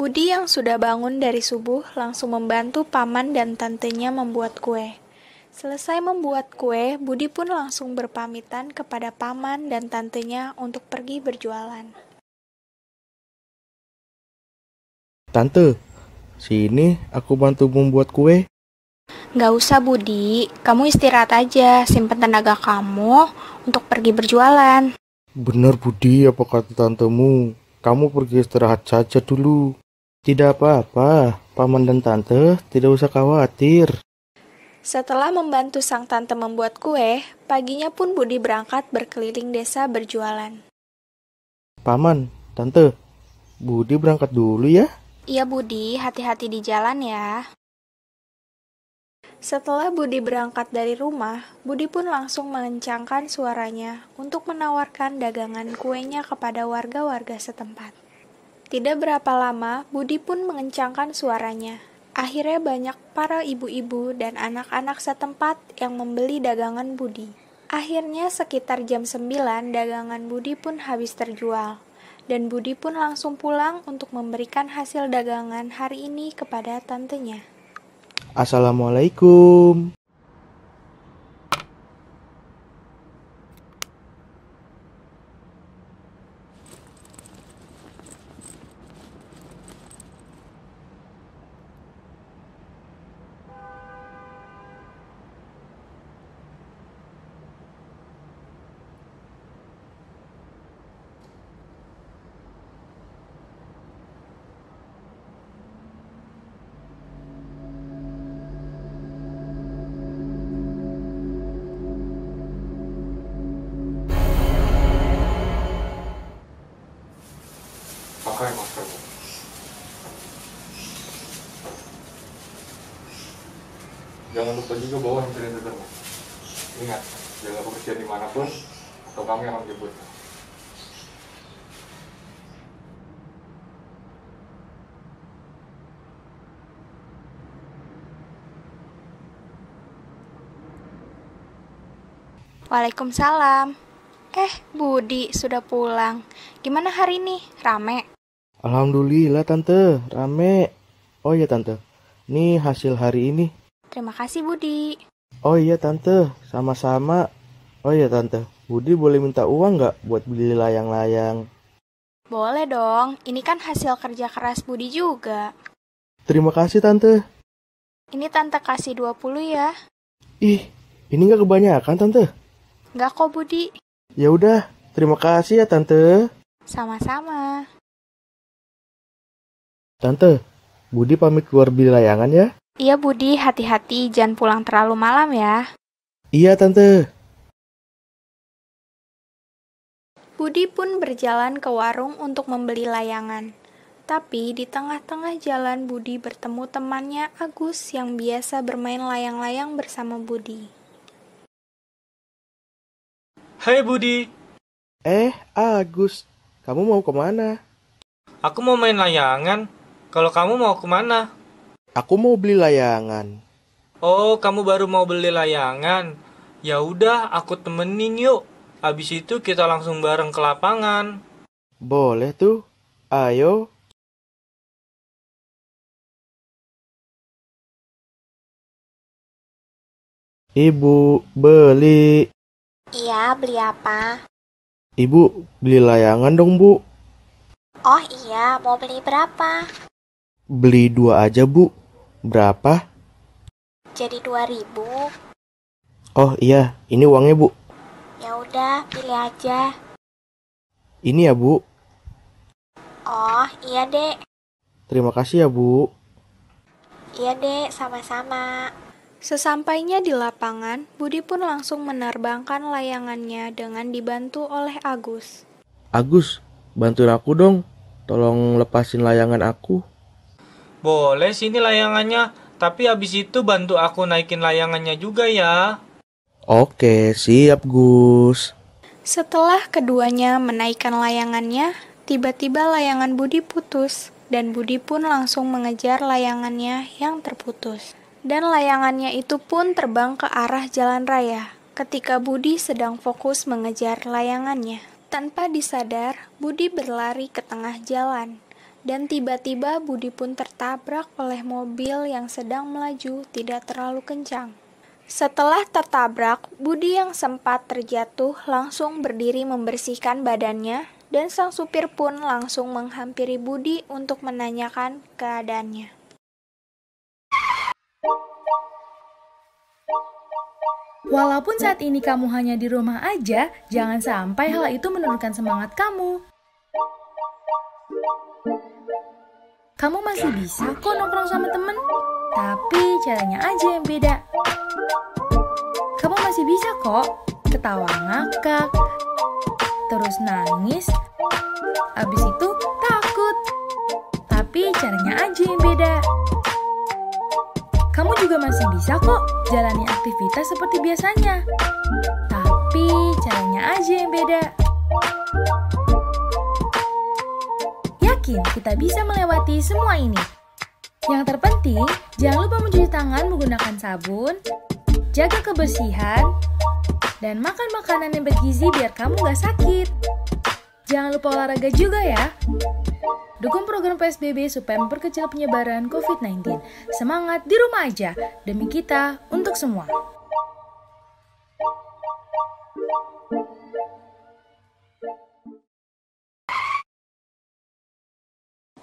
Budi yang sudah bangun dari subuh langsung membantu paman dan tantenya membuat kue. Selesai membuat kue, Budi pun langsung berpamitan kepada paman dan tantenya untuk pergi berjualan. Tante, sini aku bantu membuat kue. Gak usah Budi, kamu istirahat aja, simpen tenaga kamu untuk pergi berjualan. Bener Budi, apa kata tantemu? Kamu pergi istirahat saja dulu. Tidak apa-apa, paman dan tante tidak usah khawatir. Setelah membantu sang tante membuat kue, paginya pun Budi berangkat berkeliling desa berjualan. Paman, tante, Budi berangkat dulu ya? Iya Budi, hati-hati di jalan ya. Setelah Budi berangkat dari rumah, Budi pun langsung mengencangkan suaranya untuk menawarkan dagangan kuenya kepada warga-warga setempat. Tidak berapa lama, Budi pun mengencangkan suaranya. Akhirnya banyak para ibu-ibu dan anak-anak setempat yang membeli dagangan Budi. Akhirnya sekitar jam 9, dagangan Budi pun habis terjual. dan Budi pun langsung pulang untuk memberikan hasil dagangan hari ini kepada tantenya. Assalamualaikum. Pakai maskermu. Jangan lupa juga bawa hand sanitizer-mu. Ingat, jaga kebersihan dimanapun, atau kami akan jemput. Waalaikumsalam. Budi sudah pulang. Gimana hari ini? Rame? Alhamdulillah Tante, rame. Oh iya Tante, ini hasil hari ini. Terima kasih Budi. Oh iya Tante, sama-sama. Oh iya Tante, Budi boleh minta uang nggak buat beli layang-layang? Boleh dong, ini kan hasil kerja keras Budi juga. Terima kasih Tante. Ini Tante kasih 20 ya. Ih, ini nggak kebanyakan Tante. Nggak kok Budi. Ya udah, terima kasih ya Tante. Sama-sama. Tante, Budi pamit keluar beli layangan ya. Iya Budi, hati-hati jangan pulang terlalu malam ya. Iya Tante. Budi pun berjalan ke warung untuk membeli layangan. Tapi di tengah-tengah jalan Budi bertemu temannya Agus yang biasa bermain layang-layang bersama Budi. Hai Budi. Agus, kamu mau kemana? Aku mau main layangan. Kalau kamu mau kemana? Aku mau beli layangan. Oh, kamu baru mau beli layangan? Ya udah, aku temenin yuk. Habis itu kita langsung bareng ke lapangan. Boleh tuh. Ayo. Ibu, beli. Iya, beli apa? Ibu, beli layangan dong, Bu. Oh iya, mau beli berapa? Beli 2 aja, Bu. Berapa? Jadi 2.000. Oh iya, ini uangnya, Bu. Ya udah, pilih aja. Ini ya, Bu. Oh, iya, Dek. Terima kasih ya, Bu. Iya, Dek, sama-sama. Sesampainya di lapangan, Budi pun langsung menerbangkan layangannya dengan dibantu oleh Agus. Agus, bantuin aku dong. Tolong lepasin layangan aku. Boleh sini layangannya, tapi habis itu bantu aku naikin layangannya juga ya. Oke, siap Gus. Setelah keduanya menaikkan layangannya, tiba-tiba layangan Budi putus, dan Budi pun langsung mengejar layangannya yang terputus. Dan layangannya itu pun terbang ke arah jalan raya, ketika Budi sedang fokus mengejar layangannya. Tanpa disadar, Budi berlari ke tengah jalan, dan tiba-tiba Budi pun tertabrak oleh mobil yang sedang melaju tidak terlalu kencang. Setelah tertabrak, Budi yang sempat terjatuh langsung berdiri membersihkan badannya, dan sang supir pun langsung menghampiri Budi untuk menanyakan keadaannya. Walaupun saat ini kamu hanya di rumah aja, jangan sampai hal itu menurunkan semangat kamu. Kamu masih bisa kok nongkrong sama temen, tapi caranya aja yang beda. Kamu masih bisa kok ketawa ngakak, terus nangis, abis itu takut. Tapi caranya aja yang beda. Kamu juga masih bisa kok jalani aktivitas seperti biasanya, tapi caranya aja yang beda. Yakin kita bisa melewati semua ini. Yang terpenting, jangan lupa mencuci tangan menggunakan sabun, jaga kebersihan, dan makan makanan yang bergizi biar kamu gak sakit. Jangan lupa olahraga juga ya. Dukung program PSBB supaya memperkecil penyebaran COVID-19. Semangat di rumah aja, demi kita, untuk semua.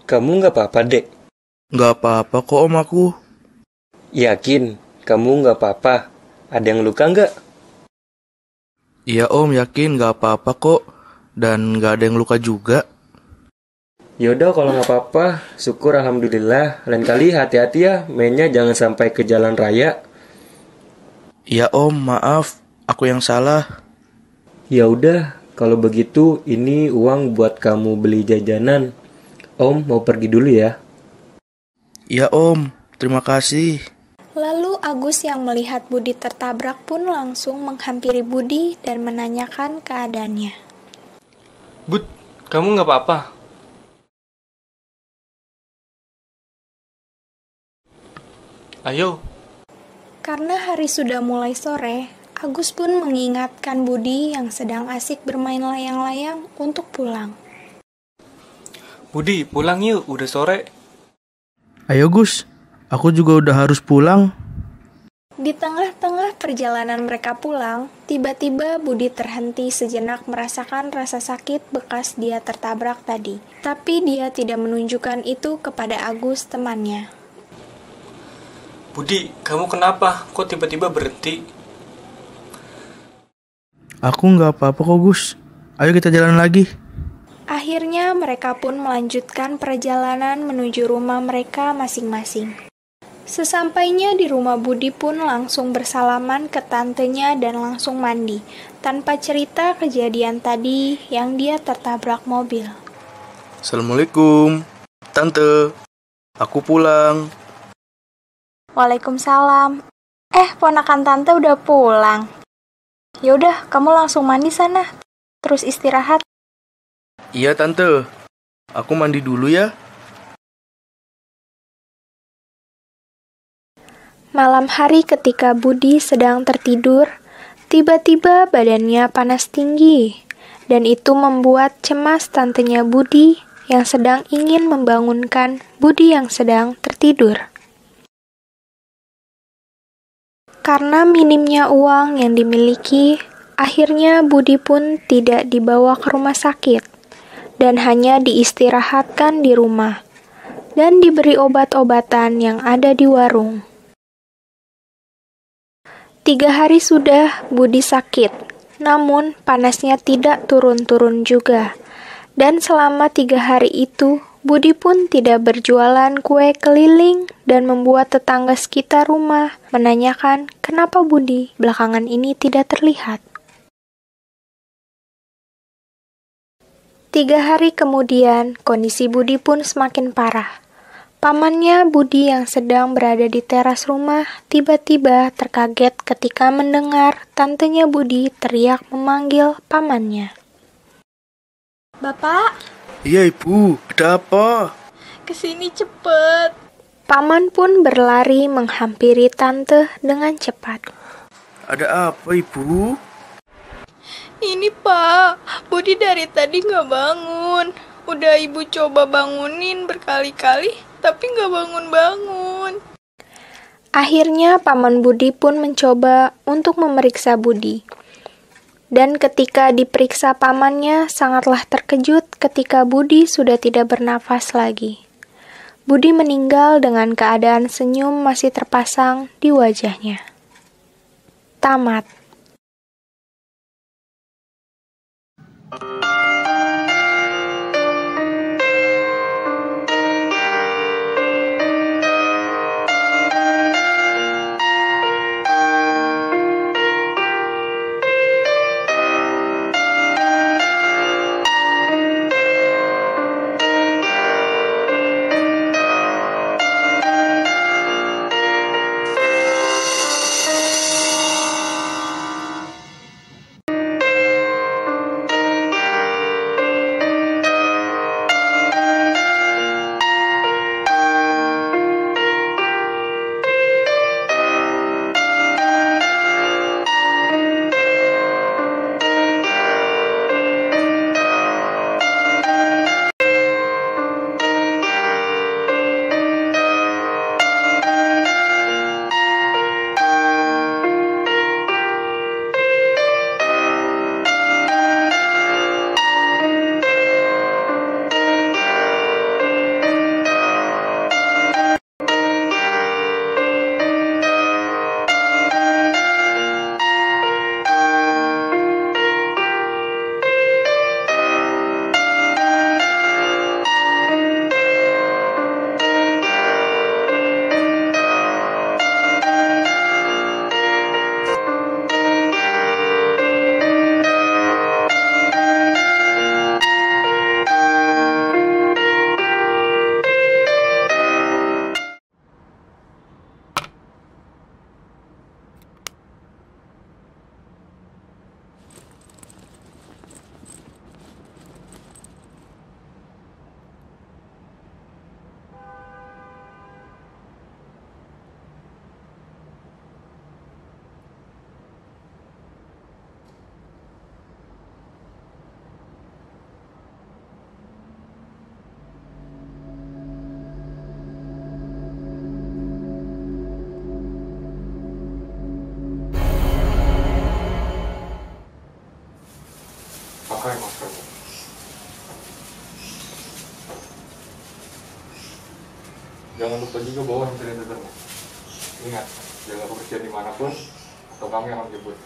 Kamu nggak apa-apa, Dek? Nggak apa-apa kok om aku. Yakin? Kamu nggak apa-apa? Ada yang luka nggak? Iya om, yakin nggak apa-apa kok. Dan nggak ada yang luka juga. Yaudah kalau nggak apa-apa, syukur alhamdulillah. Lain kali hati-hati ya, mainnya jangan sampai ke jalan raya. Iya om, maaf. Aku yang salah. Ya udah, kalau begitu ini uang buat kamu beli jajanan. Om mau pergi dulu ya. Iya om, terima kasih. Lalu Agus yang melihat Budi tertabrak pun langsung menghampiri Budi dan menanyakan keadaannya. Bud, kamu nggak apa-apa? Ayo. Karena hari sudah mulai sore, Agus pun mengingatkan Budi yang sedang asik bermain layang-layang untuk pulang. Budi, pulang yuk, udah sore. Ayo Gus, aku juga udah harus pulang. Di tengah-tengah perjalanan mereka pulang, tiba-tiba Budi terhenti sejenak merasakan rasa sakit bekas dia tertabrak tadi. Tapi dia tidak menunjukkan itu kepada Agus temannya. Budi, kamu kenapa? Kok tiba-tiba berhenti? Aku nggak apa-apa kok Gus. Ayo kita jalan lagi. Akhirnya mereka pun melanjutkan perjalanan menuju rumah mereka masing-masing. Sesampainya di rumah Budi pun langsung bersalaman ke tantenya dan langsung mandi, tanpa cerita kejadian tadi yang dia tertabrak mobil. Assalamualaikum, Tante. Aku pulang. Waalaikumsalam. Ponakan Tante udah pulang. Yaudah, kamu langsung mandi sana, terus istirahat. Iya Tante, aku mandi dulu ya. Malam hari ketika Budi sedang tertidur, tiba-tiba badannya panas tinggi, dan itu membuat cemas tantenya Budi yang sedang ingin membangunkan Budi yang sedang tertidur. Karena minimnya uang yang dimiliki, akhirnya Budi pun tidak dibawa ke rumah sakit, dan hanya diistirahatkan di rumah, dan diberi obat-obatan yang ada di warung. 3 hari sudah Budi sakit, namun panasnya tidak turun-turun juga. Dan selama 3 hari itu, Budi pun tidak berjualan kue keliling dan membuat tetangga sekitar rumah menanyakan kenapa Budi belakangan ini tidak terlihat. 3 hari kemudian, kondisi Budi pun semakin parah. Pamannya Budi yang sedang berada di teras rumah tiba-tiba terkaget ketika mendengar tantenya Budi teriak memanggil pamannya. Bapak, Iya ibu, ada apa? kesini cepet. Paman pun berlari menghampiri tante dengan cepat. Ada apa ibu? Ini Pak, Budi dari tadi nggak bangun. Udah ibu coba bangunin berkali-kali, tapi nggak bangun-bangun. Akhirnya paman Budi pun mencoba untuk memeriksa Budi. Dan ketika diperiksa pamannya sangatlah terkejut ketika Budi sudah tidak bernafas lagi. Budi meninggal dengan keadaan senyum masih terpasang di wajahnya. Tamat. lupa juga bawa hand sanitizer-nya. Ingat, jaga kebersihan dimanapun, atau kami akan jemput.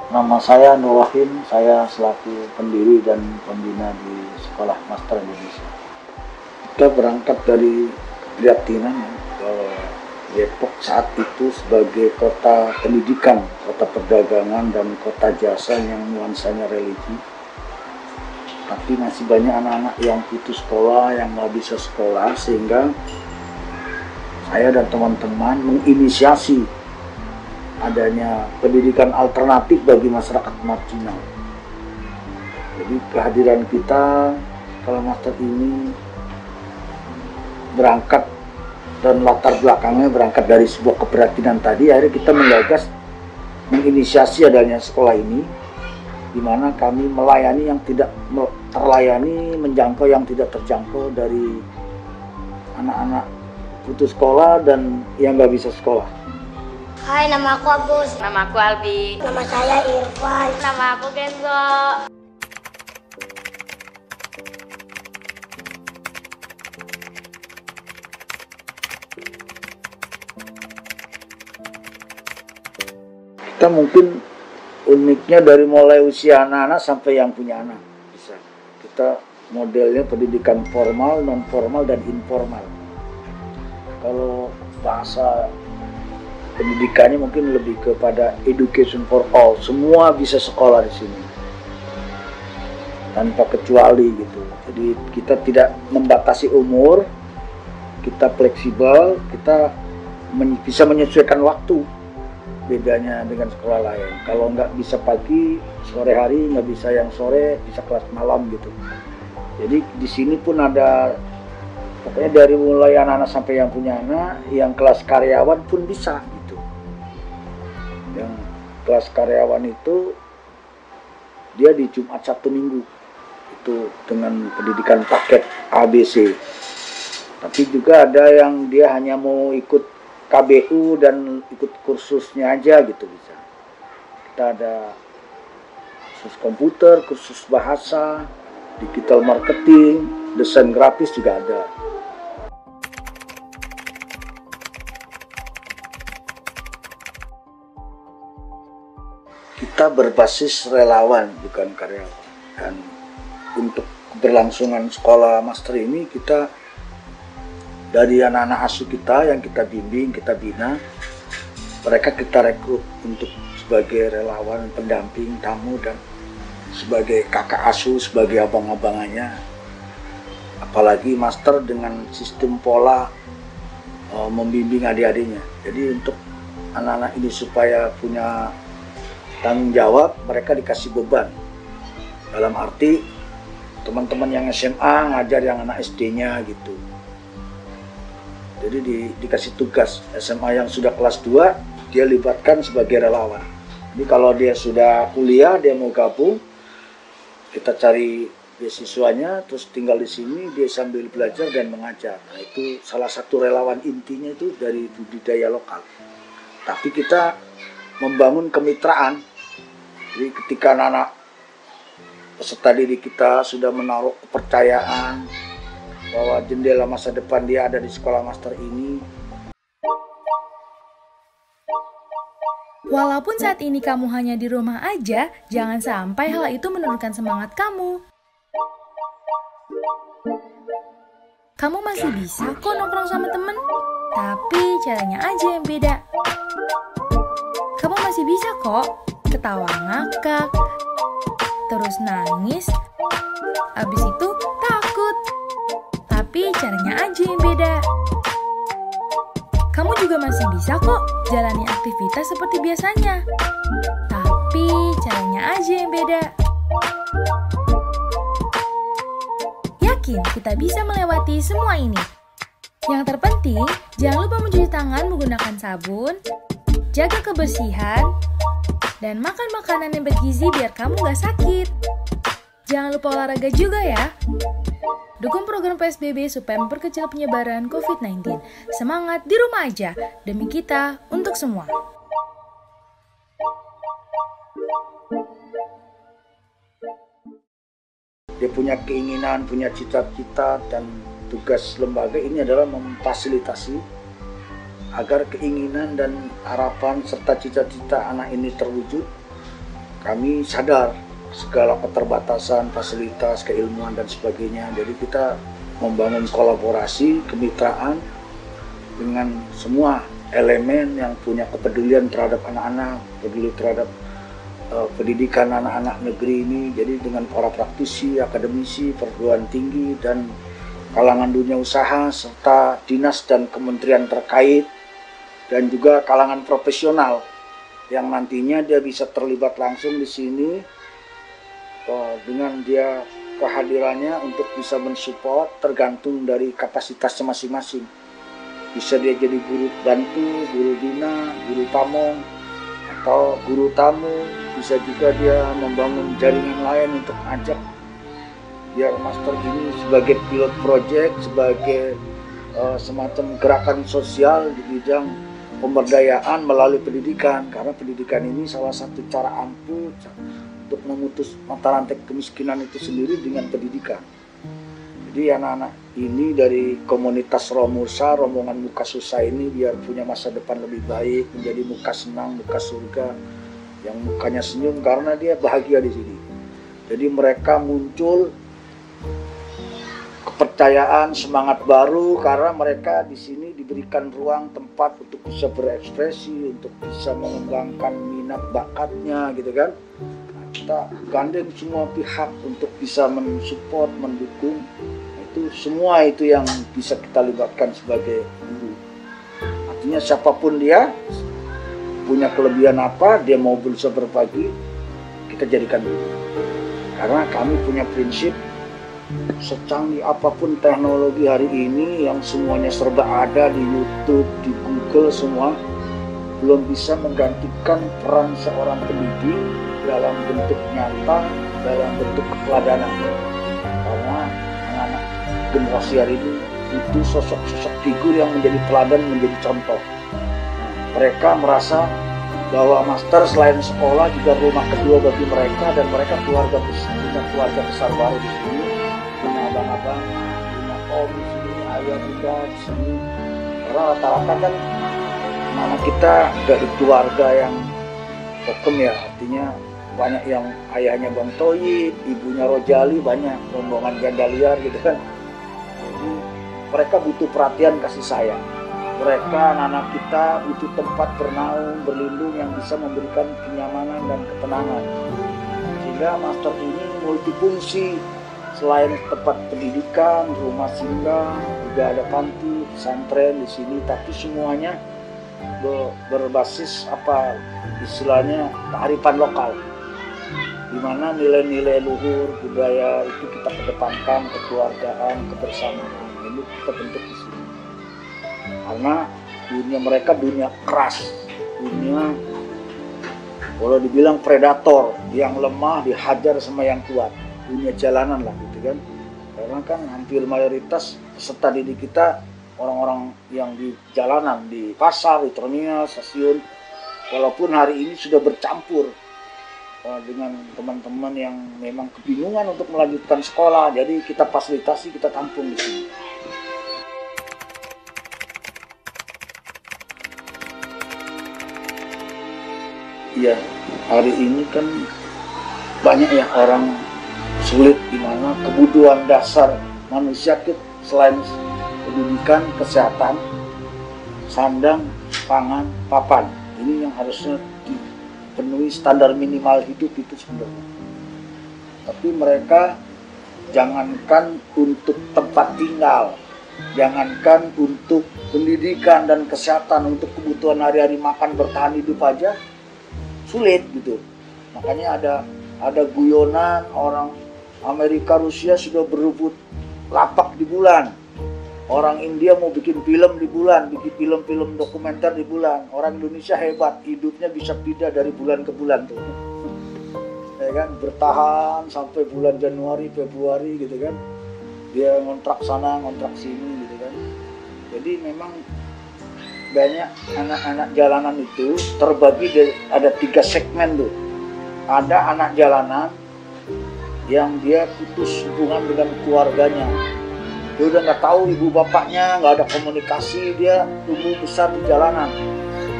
Nama saya Nur Rahim, saya selaku pendiri dan pembina di Sekolah Master Indonesia. Kita berangkat dari keprihatinan bahwa Depok saat itu sebagai kota pendidikan, kota perdagangan, dan kota jasa yang nuansanya religi. Tapi masih banyak anak-anak yang putus sekolah, yang nggak bisa sekolah, sehingga saya dan teman-teman menginisiasi adanya pendidikan alternatif bagi masyarakat marginal. Jadi kehadiran kita Sekolah Master ini berangkat dan latar belakangnya berangkat dari sebuah keprihatinan tadi. Akhirnya kita menggagas menginisiasi adanya sekolah ini, di mana kami melayani yang tidak terlayani, menjangkau yang tidak terjangkau, dari anak-anak putus sekolah dan yang nggak bisa sekolah. Hai, nama aku Agus. Nama aku Albi. Nama saya Irfan. Nama aku Kenzo. Kita mungkin uniknya dari mulai usia anak-anak sampai yang punya anak. Bisa. Kita modelnya pendidikan formal, non formal, dan informal. Kalau bahasa pendidikannya mungkin lebih kepada education for all. Semua bisa sekolah di sini tanpa kecuali gitu. Jadi kita tidak membatasi umur, kita fleksibel, kita bisa menyesuaikan waktu. Bedanya dengan sekolah lain. Kalau nggak bisa pagi, sore hari, nggak bisa yang sore, bisa kelas malam gitu. Jadi di sini pun ada, pokoknya dari mulai anak-anak sampai yang punya anak, yang kelas karyawan pun bisa. Yang kelas karyawan itu dia di Jumat Sabtu Minggu itu dengan pendidikan paket ABC. Tapi juga ada yang dia hanya mau ikut KBU dan ikut kursusnya aja gitu bisa. Kita ada kursus komputer, kursus bahasa, digital marketing, desain grafis juga ada. Kita berbasis relawan, bukan karyawan. Dan untuk keberlangsungan sekolah master ini, kita dari anak-anak asuh kita yang kita bimbing, kita bina, mereka kita rekrut untuk sebagai relawan, pendamping, tamu, dan sebagai kakak asuh, sebagai abang-abangannya. Apalagi master dengan sistem pola membimbing adik-adiknya. Jadi untuk anak-anak ini supaya punya tanggung jawab, mereka dikasih beban. Dalam arti teman-teman yang SMA ngajar yang anak SD-nya gitu. Jadi dikasih tugas. SMA yang sudah kelas 2 dia libatkan sebagai relawan. Jadi kalau dia sudah kuliah, dia mau gabung, kita cari beasiswanya, terus tinggal di sini, dia sambil belajar dan mengajar. Nah, itu salah satu relawan intinya itu dari budidaya lokal. Tapi kita membangun kemitraan. Jadi ketika anak-anak peserta didik kita sudah menaruh kepercayaan bahwa jendela masa depan dia ada di sekolah master ini. Walaupun saat ini kamu hanya di rumah aja, jangan sampai hal itu menurunkan semangat kamu. Kamu masih bisa kok nongkrong sama temen, tapi caranya aja yang beda. Kamu masih bisa kok ketawa ngakak, terus nangis, abis itu takut. Tapi caranya aja yang beda. Kamu juga masih bisa kok jalani aktivitas seperti biasanya. Tapi caranya aja yang beda. Yakin kita bisa melewati semua ini. Yang terpenting, jangan lupa mencuci tangan menggunakan sabun, jaga kebersihan, dan makan makanan yang bergizi biar kamu gak sakit. Jangan lupa olahraga juga ya. Dukung program PSBB supaya memperkecil penyebaran COVID-19. Semangat di rumah aja, demi kita, untuk semua. Dia punya keinginan, punya cita-cita, dan tugas lembaga ini adalah memfasilitasi agar keinginan dan harapan serta cita-cita anak ini terwujud. Kami sadar segala keterbatasan, fasilitas, keilmuan, dan sebagainya. Jadi kita membangun kolaborasi, kemitraan dengan semua elemen yang punya kepedulian terhadap anak-anak, peduli terhadap pendidikan anak-anak negeri ini. Jadi dengan para praktisi, akademisi, perguruan tinggi, dan kalangan dunia usaha, serta dinas dan kementerian terkait, dan juga kalangan profesional yang nantinya dia bisa terlibat langsung di sini dengan dia kehadirannya untuk bisa mensupport tergantung dari kapasitasnya masing-masing. Bisa dia jadi guru bantu, guru bina, guru pamong, atau guru tamu. Bisa juga dia membangun jaringan lain untuk ajak biar master ini sebagai pilot project, sebagai semacam gerakan sosial di bidang pemberdayaan melalui pendidikan, karena pendidikan ini salah satu cara ampuh untuk memutus mata rantai kemiskinan itu sendiri dengan pendidikan. Jadi anak-anak ini dari komunitas Romusa, rombongan muka susah ini, biar punya masa depan lebih baik, menjadi muka senang, muka surga, yang mukanya senyum karena dia bahagia di sini. Jadi mereka muncul kepercayaan, semangat baru karena mereka di sini diberikan ruang tempat untuk bisa berekspresi, untuk bisa mengembangkan minat bakatnya gitu kan. Nah, kita gandeng semua pihak untuk bisa mensupport, mendukung. Itu semua itu yang bisa kita libatkan sebagai guru. Artinya siapapun dia punya kelebihan apa, dia mau berusaha berbagi, kita jadikan guru. Karena kami punya prinsip, secanggih apapun teknologi hari ini yang semuanya serba ada di YouTube, di Google semua, belum bisa menggantikan peran seorang pendidik dalam bentuk nyata, dalam bentuk keteladanan. Karena anak-anak generasi hari ini itu sosok-sosok figur yang menjadi teladan, menjadi contoh. Mereka merasa bahwa master selain sekolah juga rumah kedua bagi mereka, dan mereka keluarga besar baru di sini. Punya abang-abang, punya om di sini, ayah bunda di sini. Karena rata-rata kan anak kita dari keluarga yang tokem ya, artinya banyak yang ayahnya Bang Toyib, ibunya Rojali, banyak rombongan janda liar gitu kan. Jadi mereka butuh perhatian, kasih sayang. Mereka, anak-anak kita butuh tempat bernaung, berlindung yang bisa memberikan kenyamanan dan ketenangan. Sehingga master ini multifungsi. Selain tempat pendidikan, rumah singgah, juga ada panti, pesantren di sini, tapi semuanya berbasis apa istilahnya kearifan lokal, di mana nilai-nilai luhur budaya itu kita kedepankan, kekeluargaan, kebersamaan. Ini kita bentuk di sini. Karena dunia mereka dunia keras, dunia kalau dibilang predator, yang lemah dihajar sama yang kuat, dunia jalanan lah gitu kan. Karena kan hampir mayoritas peserta didik kita orang-orang yang di jalanan, di pasar, di terminal, stasiun. Walaupun hari ini sudah bercampur dengan teman-teman yang memang kebingungan untuk melanjutkan sekolah, jadi kita fasilitasi, kita tampung di sini. Iya, hari ini kan banyak ya orang sulit, di mana kebutuhan dasar manusia selain pendidikan, kesehatan, sandang, pangan, papan. Ini yang harusnya dipenuhi standar minimal hidup itu sebenarnya. Tapi mereka jangankan untuk tempat tinggal, jangankan untuk pendidikan dan kesehatan, untuk kebutuhan hari-hari makan bertahan hidup aja sulit gitu. Makanya ada guyonan orang Amerika Rusia sudah berebut lapak di bulan. Orang India mau bikin film di bulan, bikin film-film dokumenter di bulan. Orang Indonesia hebat, hidupnya bisa pindah dari bulan ke bulan tuh. Ya kan, bertahan sampai bulan Januari, Februari gitu kan. Dia ngontrak sana, ngontrak sini gitu kan. Jadi memang banyak anak-anak jalanan itu terbagi ada 3 segmen tuh. Ada anak jalanan yang dia putus hubungan dengan keluarganya. Dia udah nggak tahu ibu bapaknya, nggak ada komunikasi, dia tumbuh besar di jalanan.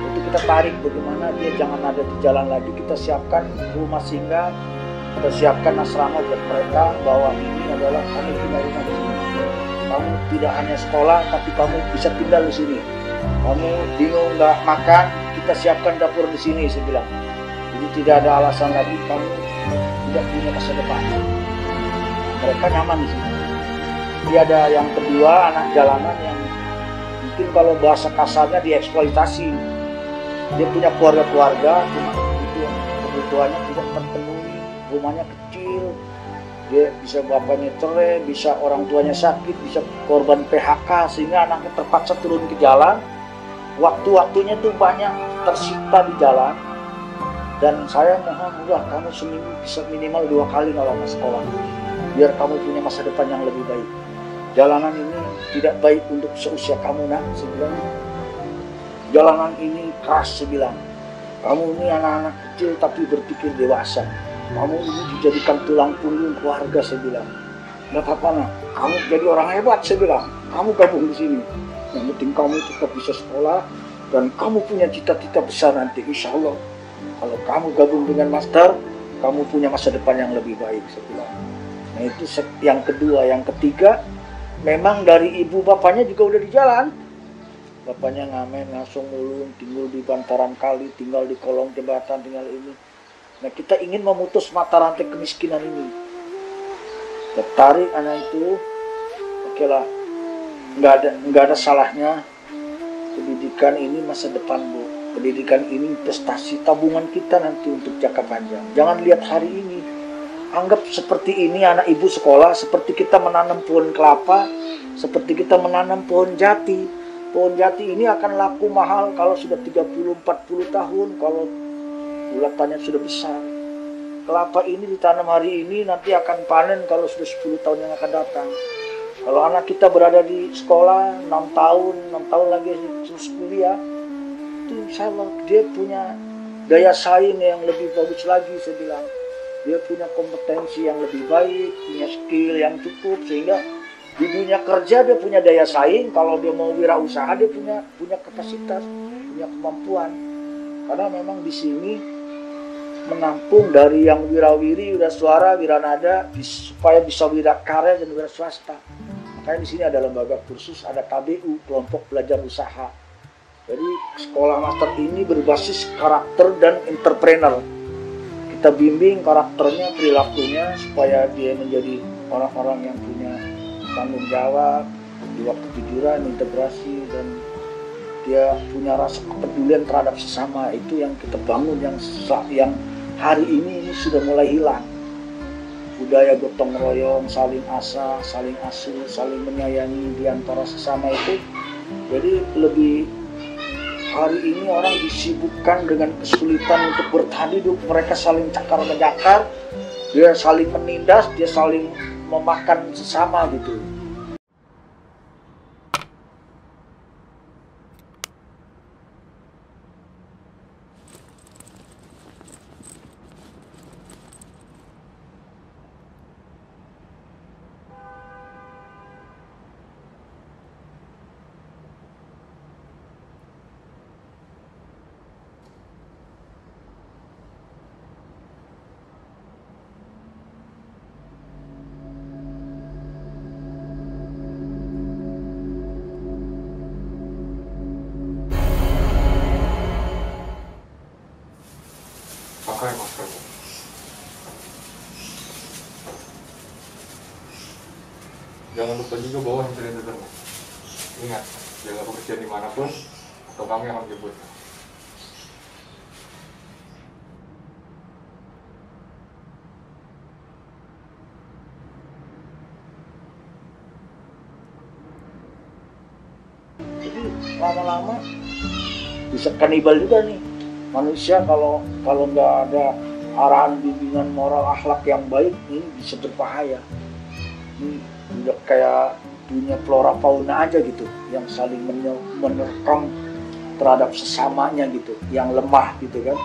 Itu kita tarik bagaimana dia jangan ada di jalan lagi. Kita siapkan rumah singgah, kita siapkan asrama buat mereka, bahwa ini adalah kamu punya rumah di sini. Kamu tidak hanya sekolah, tapi kamu bisa tinggal di sini. Kamu bingung nggak makan, kita siapkan dapur di sini, saya bilang. Jadi tidak ada alasan lagi kamu tidak punya masa depan. Mereka nyaman di sini. Dia ada yang kedua, anak jalanan yang mungkin kalau bahasa kasarnya dieksploitasi. Dia punya keluarga-keluarga, cuma kebutuhannya tidak terpenuhi, rumahnya kecil, dia bisa bapaknya cerai, bisa orang tuanya sakit, bisa korban PHK, sehingga anaknya terpaksa turun ke jalan. Waktu-waktunya tuh banyak tersita di jalan. Dan saya mohon udah kamu seminggu bisa minimal 2 kali kalau ke sekolah, biar kamu punya masa depan yang lebih baik. Jalanan ini tidak baik untuk seusia kamu, nak, saya bilang. Jalanan ini keras, saya bilang. Kamu ini anak-anak kecil tapi berpikir dewasa. Kamu ini dijadikan tulang punggung keluarga, saya bilang. Gak apa-apa, nak. Kamu jadi orang hebat, saya bilang. Kamu gabung di sini. Yang penting kamu tetap bisa sekolah dan kamu punya cita-cita besar nanti, insya Allah. Kalau kamu gabung dengan master, kamu punya masa depan yang lebih baik, saya bilang. Nah itu yang kedua. Yang ketiga, memang dari ibu bapaknya juga udah di jalan. Bapaknya ngamen, ngasong mulung, tinggal di bantaran kali, tinggal di kolong jembatan, tinggal ini. Nah kita ingin memutus mata rantai kemiskinan ini. Tertarik anak itu, oke lah, nggak ada salahnya. Pendidikan ini masa depan, Bu. Pendidikan ini investasi tabungan kita nanti untuk jangka panjang. Jangan lihat hari ini. Anggap seperti ini anak ibu sekolah, seperti kita menanam pohon kelapa, seperti kita menanam pohon jati. Pohon jati ini akan laku mahal kalau sudah 30-40 tahun, kalau bulatannya sudah besar. Kelapa ini ditanam hari ini, nanti akan panen kalau sudah 10 tahun yang akan datang. Kalau anak kita berada di sekolah 6 tahun lagi terus kuliah, itu insya Allah dia punya daya saing yang lebih bagus lagi, saya bilang. Dia punya kompetensi yang lebih baik, punya skill yang cukup, sehingga di dunia kerja dia punya daya saing. Kalau dia mau wirausaha, dia punya kapasitas, punya kemampuan. Karena memang di sini menampung dari yang wirawiri, wirasuara, wiranada, supaya bisa wirakarya dan wira swasta. Makanya di sini ada lembaga kursus, ada KBU, kelompok belajar usaha. Jadi sekolah master ini berbasis karakter dan entrepreneur. Kita bimbing karakternya, perilakunya, supaya dia menjadi orang-orang yang punya tanggung jawab, jiwa kejujuran, integrasi, dan dia punya rasa kepedulian terhadap sesama. Itu yang kita bangun, yang hari ini sudah mulai hilang. Budaya gotong royong, saling asa, saling asuh, saling menyayangi di antara sesama itu. Jadi lebih hari ini orang disibukkan dengan kesulitan untuk bertahan hidup. Mereka saling cakar menjakar, dia saling menindas, dia saling memakan sesama gitu. Jangan lupa juga bawa handphone termu. Ingat, jaga kebersihan dimanapun, atau kami akan jemput. Jadi lama-lama bisa kanibal juga nih manusia kalau nggak ada arahan bimbingan moral akhlak yang baik, ini bisa berbahaya. Ini udah kayak dunia flora fauna aja gitu, yang saling menerkam terhadap sesamanya gitu, yang lemah gitu kan.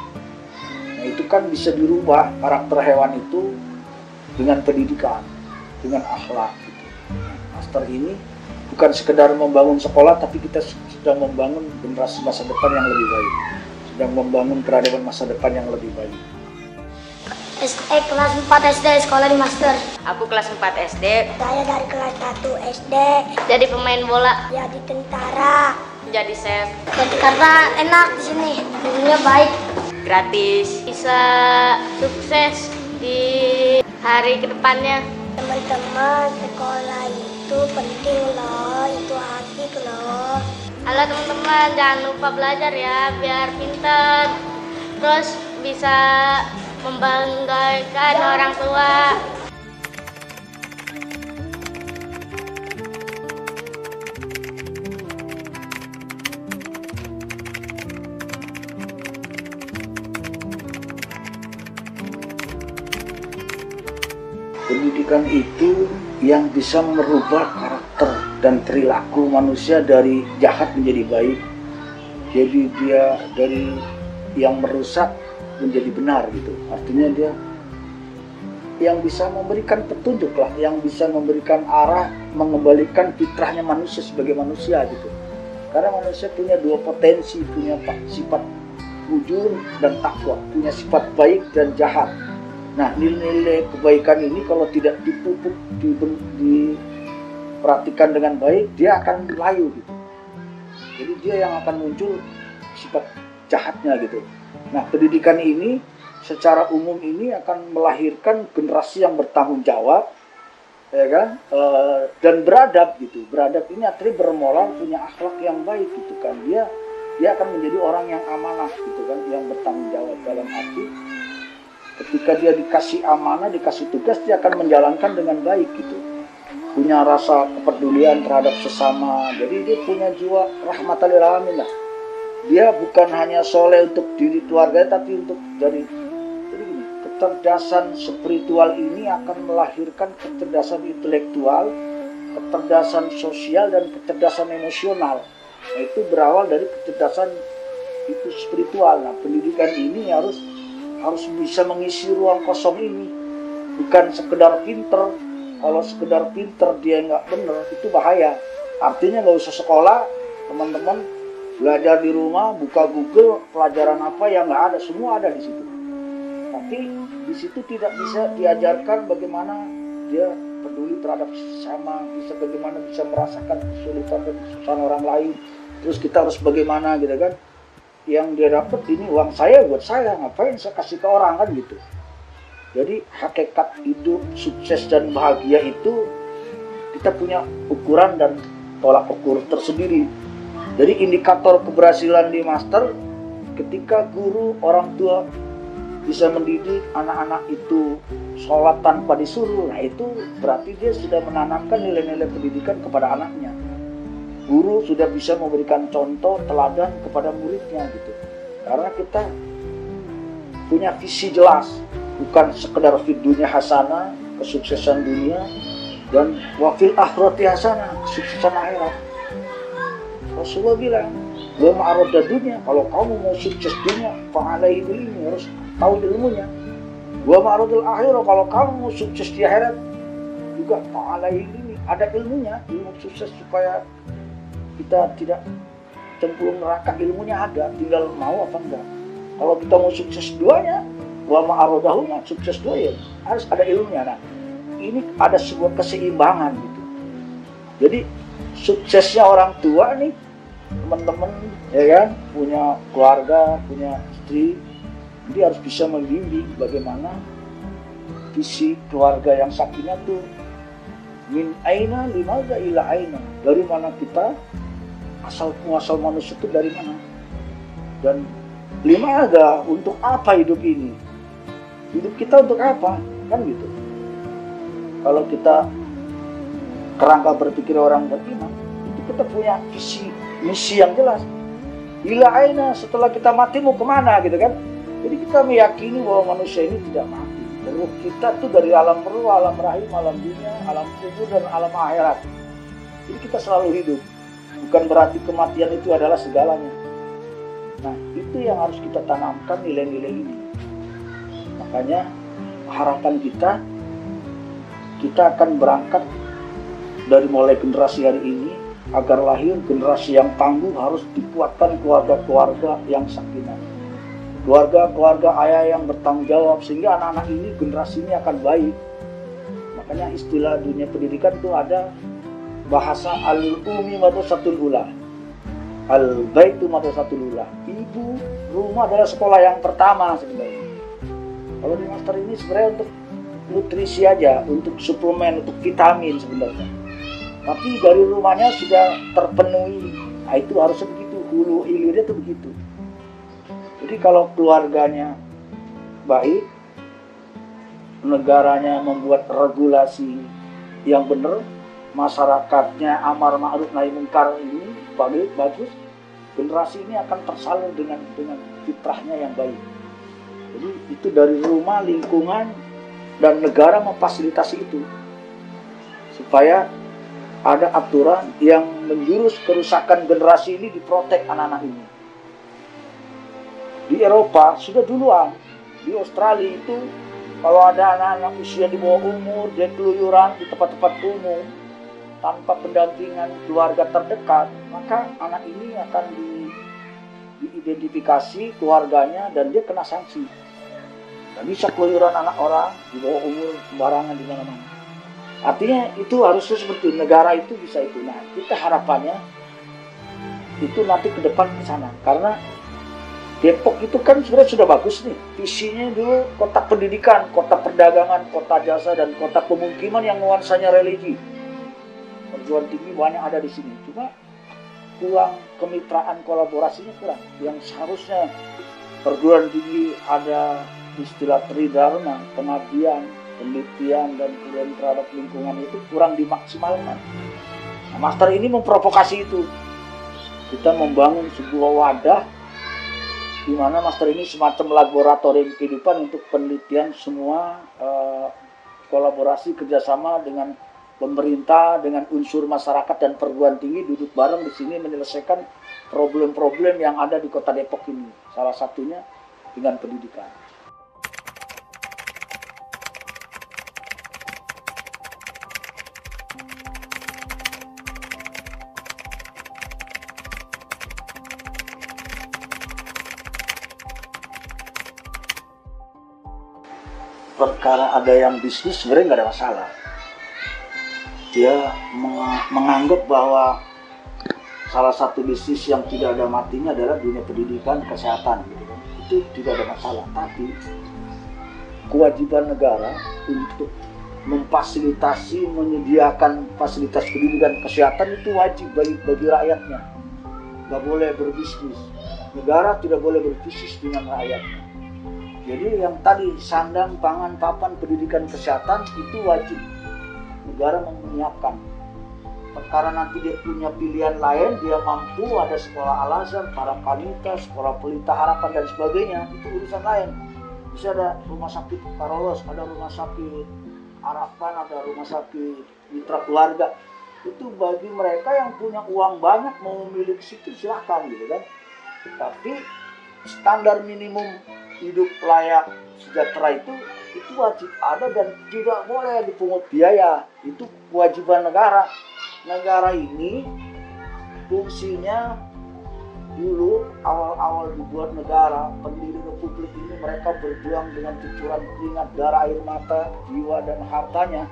Nah itu kan bisa dirubah karakter hewan itu dengan pendidikan, dengan akhlak gitu. Master ini bukan sekedar membangun sekolah, tapi kita sedang membangun generasi masa depan yang lebih baik, sedang membangun peradaban masa depan yang lebih baik. Kelas 4 SD, sekolah di Master. Aku kelas 4 SD. Saya dari kelas 1 SD. Jadi pemain bola. Jadi tentara. Jadi chef. Jadi karena enak di sini, gurunya baik. Gratis. Bisa sukses di hari kedepannya. Teman-teman, sekolah itu penting loh, itu asik loh. Halo teman-teman, jangan lupa belajar ya, biar pintar. Terus bisa membanggakan orang tua. Pendidikan itu yang bisa merubah karakter dan perilaku manusia dari jahat menjadi baik. Jadi dia dari yang merusak menjadi benar gitu. Artinya dia yang bisa memberikan petunjuk lah, yang bisa memberikan arah, mengembalikan fitrahnya manusia sebagai manusia gitu. Karena manusia punya dua potensi, punya sifat fujur dan takwa, punya sifat baik dan jahat. Nah, nilai-nilai kebaikan ini kalau tidak dipupuk, diperhatikan dengan baik, dia akan layu gitu. Jadi dia yang akan muncul sifat jahatnya gitu. Nah, pendidikan ini secara umum ini akan melahirkan generasi yang bertanggung jawab, ya kan, dan beradab gitu. Beradab ini artinya bermoral, punya akhlak yang baik gitu kan. Dia akan menjadi orang yang amanah gitu kan, yang bertanggung jawab dalam arti ketika dia dikasih amanah, dikasih tugas, dia akan menjalankan dengan baik gitu. Punya rasa kepedulian terhadap sesama. Jadi dia punya jiwa rahmatan lil alamin lah. Dia bukan hanya soleh untuk diri keluarga, tapi untuk jadi gini, kecerdasan spiritual ini akan melahirkan kecerdasan intelektual, kecerdasan sosial, dan kecerdasan emosional. Nah, itu berawal dari kecerdasan itu spiritual. Nah, pendidikan ini harus bisa mengisi ruang kosong ini. Bukan sekedar pinter. Kalau sekedar pinter dia nggak bener, itu bahaya. Artinya nggak usah sekolah, teman-teman belajar di rumah, buka Google, pelajaran apa yang nggak ada, semua ada di situ. Tapi di situ tidak bisa diajarkan bagaimana dia peduli terhadap sesama, bagaimana bisa merasakan kesulitan dan kesusahan orang lain. Terus kita harus bagaimana gitu kan? Yang dia dapat ini uang saya buat saya, ngapain saya kasih ke orang kan gitu. Jadi hakikat hidup sukses dan bahagia itu kita punya ukuran dan tolak ukur tersendiri. Jadi indikator keberhasilan di master ketika guru, orang tua bisa mendidik anak-anak itu sholat tanpa disuruh, nah itu berarti dia sudah menanamkan nilai-nilai pendidikan kepada anaknya. Guru sudah bisa memberikan contoh teladan kepada muridnya gitu. Karena kita punya visi jelas, bukan sekedar fid dunya hasanah, kesuksesan dunia, dan wafil akhirati hasanah, kesuksesan akhirat. Rasulullah bilang, wa ma'aroda dunia, kalau kamu mau sukses dunia, fa'alaihi ilmi, harus tahu ilmunya. Wa ma'arodil akhirah, kalau kamu mau sukses di akhirat, juga fa'alaihi ilmi, ada ilmunya, ilmu sukses supaya kita tidak cemplung neraka, ilmunya ada, tinggal mau apa enggak. Kalau kita mau sukses duanya, wa ma'arodahuma, sukses dua ya, harus ada ilmunya. Nah, ini ada sebuah keseimbangan gitu. Jadi suksesnya orang tua nih, teman-teman ya kan, punya keluarga, punya istri, dia harus bisa membimbing bagaimana visi keluarga yang sakinah tuh Min aina limaza ila aina. Dari mana kita? Asal muasal manusia itu dari mana? Dan limaza, untuk apa hidup ini? Hidup kita untuk apa? Kan gitu. Kalau kita kerangka berpikir orang beriman, itu kita punya visi, misi yang jelas. Ila aina, setelah kita mati mau kemana gitu kan? Jadi kita meyakini bahwa manusia ini tidak mati. Dan ruh kita tuh dari alam ruh, alam rahim, alam dunia, alam kubur, dan alam akhirat. Jadi kita selalu hidup. Bukan berarti kematian itu adalah segalanya. Nah, itu yang harus kita tanamkan nilai-nilai ini. Makanya harapan kita akan berangkat dari mulai generasi hari ini, agar lahir generasi yang tangguh harus dikuatkan keluarga-keluarga yang sakinah. Keluarga-keluarga ayah yang bertanggung jawab, sehingga anak-anak ini, generasi ini akan baik. Makanya istilah dunia pendidikan itu ada bahasa al-umi madrasatul ula, al-baitu madrasatul ula. Ibu rumah adalah sekolah yang pertama sebenarnya. Kalau di master ini sebenarnya untuk nutrisi aja, untuk suplemen, untuk vitamin sebenarnya. Tapi dari rumahnya sudah terpenuhi. Nah, itu harusnya begitu, hulu hilirnya itu begitu. Jadi kalau keluarganya baik, negaranya membuat regulasi yang benar, masyarakatnya amar ma'ruf nahi mungkar ini bagus, generasi ini akan tersalur dengan fitrahnya yang baik. Jadi itu dari rumah, lingkungan, dan negara memfasilitasi itu supaya ada aturan yang menjurus kerusakan generasi ini, diprotek anak-anak ini. Di Eropa sudah duluan, di Australia itu kalau ada anak-anak usia di bawah umur, dia keluyuran di tempat-tempat umum tanpa pendampingan keluarga terdekat, maka anak ini akan diidentifikasi keluarganya dan dia kena sanksi. Gak bisa keluyuran anak orang di bawah umur sembarangan di mana-mana. Artinya itu harusnya seperti itu, negara itu bisa itu. Nah, kita harapannya itu nanti ke depan ke sana. Karena Depok itu kan sebenarnya sudah bagus nih. Visinya dulu kota pendidikan, kota perdagangan, kota jasa, dan kota pemukiman yang nuansanya religi. Perguruan tinggi banyak ada di sini. Cuma kurang kemitraan, kolaborasinya kurang. Yang seharusnya perguruan tinggi ada istilah tridharma, pengabdian, penelitian, dan kemudian terhadap lingkungan itu kurang dimaksimalkan. Nah, master ini memprovokasi itu. Kita membangun sebuah wadah di mana master ini semacam laboratorium kehidupan untuk penelitian semua kolaborasi kerjasama dengan pemerintah, dengan unsur masyarakat dan perguruan tinggi duduk bareng di sini menyelesaikan problem-problem yang ada di kota Depok ini. Salah satunya dengan pendidikan. Perkara ada yang bisnis sebenarnya nggak ada masalah. Dia menganggap bahwa salah satu bisnis yang tidak ada matinya adalah dunia pendidikan, kesehatan, gitu kan. Itu tidak ada masalah. Tapi kewajiban negara untuk memfasilitasi, menyediakan fasilitas pendidikan, kesehatan itu wajib bagi rakyatnya. Nggak boleh berbisnis. Negara tidak boleh berbisnis dengan rakyatnya. Jadi yang tadi sandang, pangan, papan, pendidikan, kesehatan itu wajib negara menyiapkan. Perkara nanti dia punya pilihan lain, dia mampu ada sekolah Al-Azhar, Parakanita, sekolah Pelita Harapan dan sebagainya, itu urusan lain. Bisa ada rumah sakit Karolos, ada rumah sakit Harapan, ada rumah sakit Mitra Keluarga. Itu bagi mereka yang punya uang banyak mau memiliki situ silakan gitu kan. Tapi standar minimum hidup layak sejahtera itu wajib ada dan tidak boleh dipungut biaya. Itu kewajiban negara. Negara ini fungsinya dulu awal-awal dibuat negara, pendiri republik ini mereka berjuang dengan cucuran keringat, darah, air mata, jiwa dan hartanya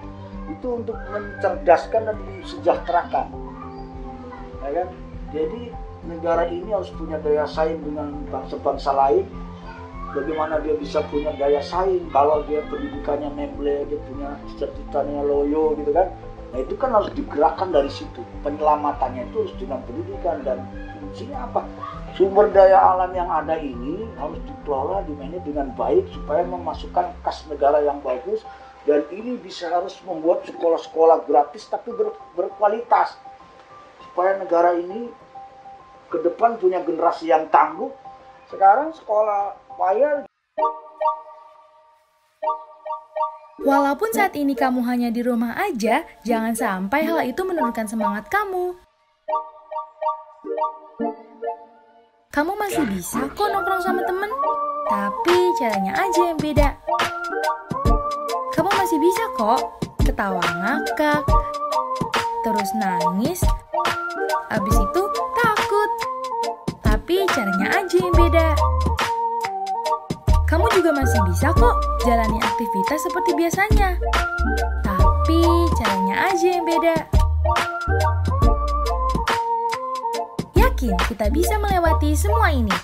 itu untuk mencerdaskan dan mensejahterakan. Ya kan? Jadi negara ini harus punya daya saing dengan bangsa-bangsa lain. Bagaimana dia bisa punya daya saing kalau dia pendidikannya memble, dia punya cita-citanya loyo gitu kan. Nah itu kan harus digerakkan dari situ. Penyelamatannya itu harus dengan pendidikan, dan fungsinya apa? Sumber daya alam yang ada ini harus dikelola, dimanage dengan baik supaya memasukkan kas negara yang bagus, dan ini bisa harus membuat sekolah-sekolah gratis tapi berkualitas supaya negara ini ke depan punya generasi yang tangguh. Sekarang sekolah bayar. Walaupun saat ini kamu hanya di rumah aja, jangan sampai hal itu menurunkan semangat kamu. Kamu masih bisa kok nongkrong sama temen, tapi caranya aja yang beda. Kamu masih bisa kok ketawa ngakak, terus nangis, abis itu takut, tapi caranya aja yang beda. Kamu juga masih bisa kok jalani aktivitas seperti biasanya, tapi caranya aja yang beda. Yakin kita bisa melewati semua ini.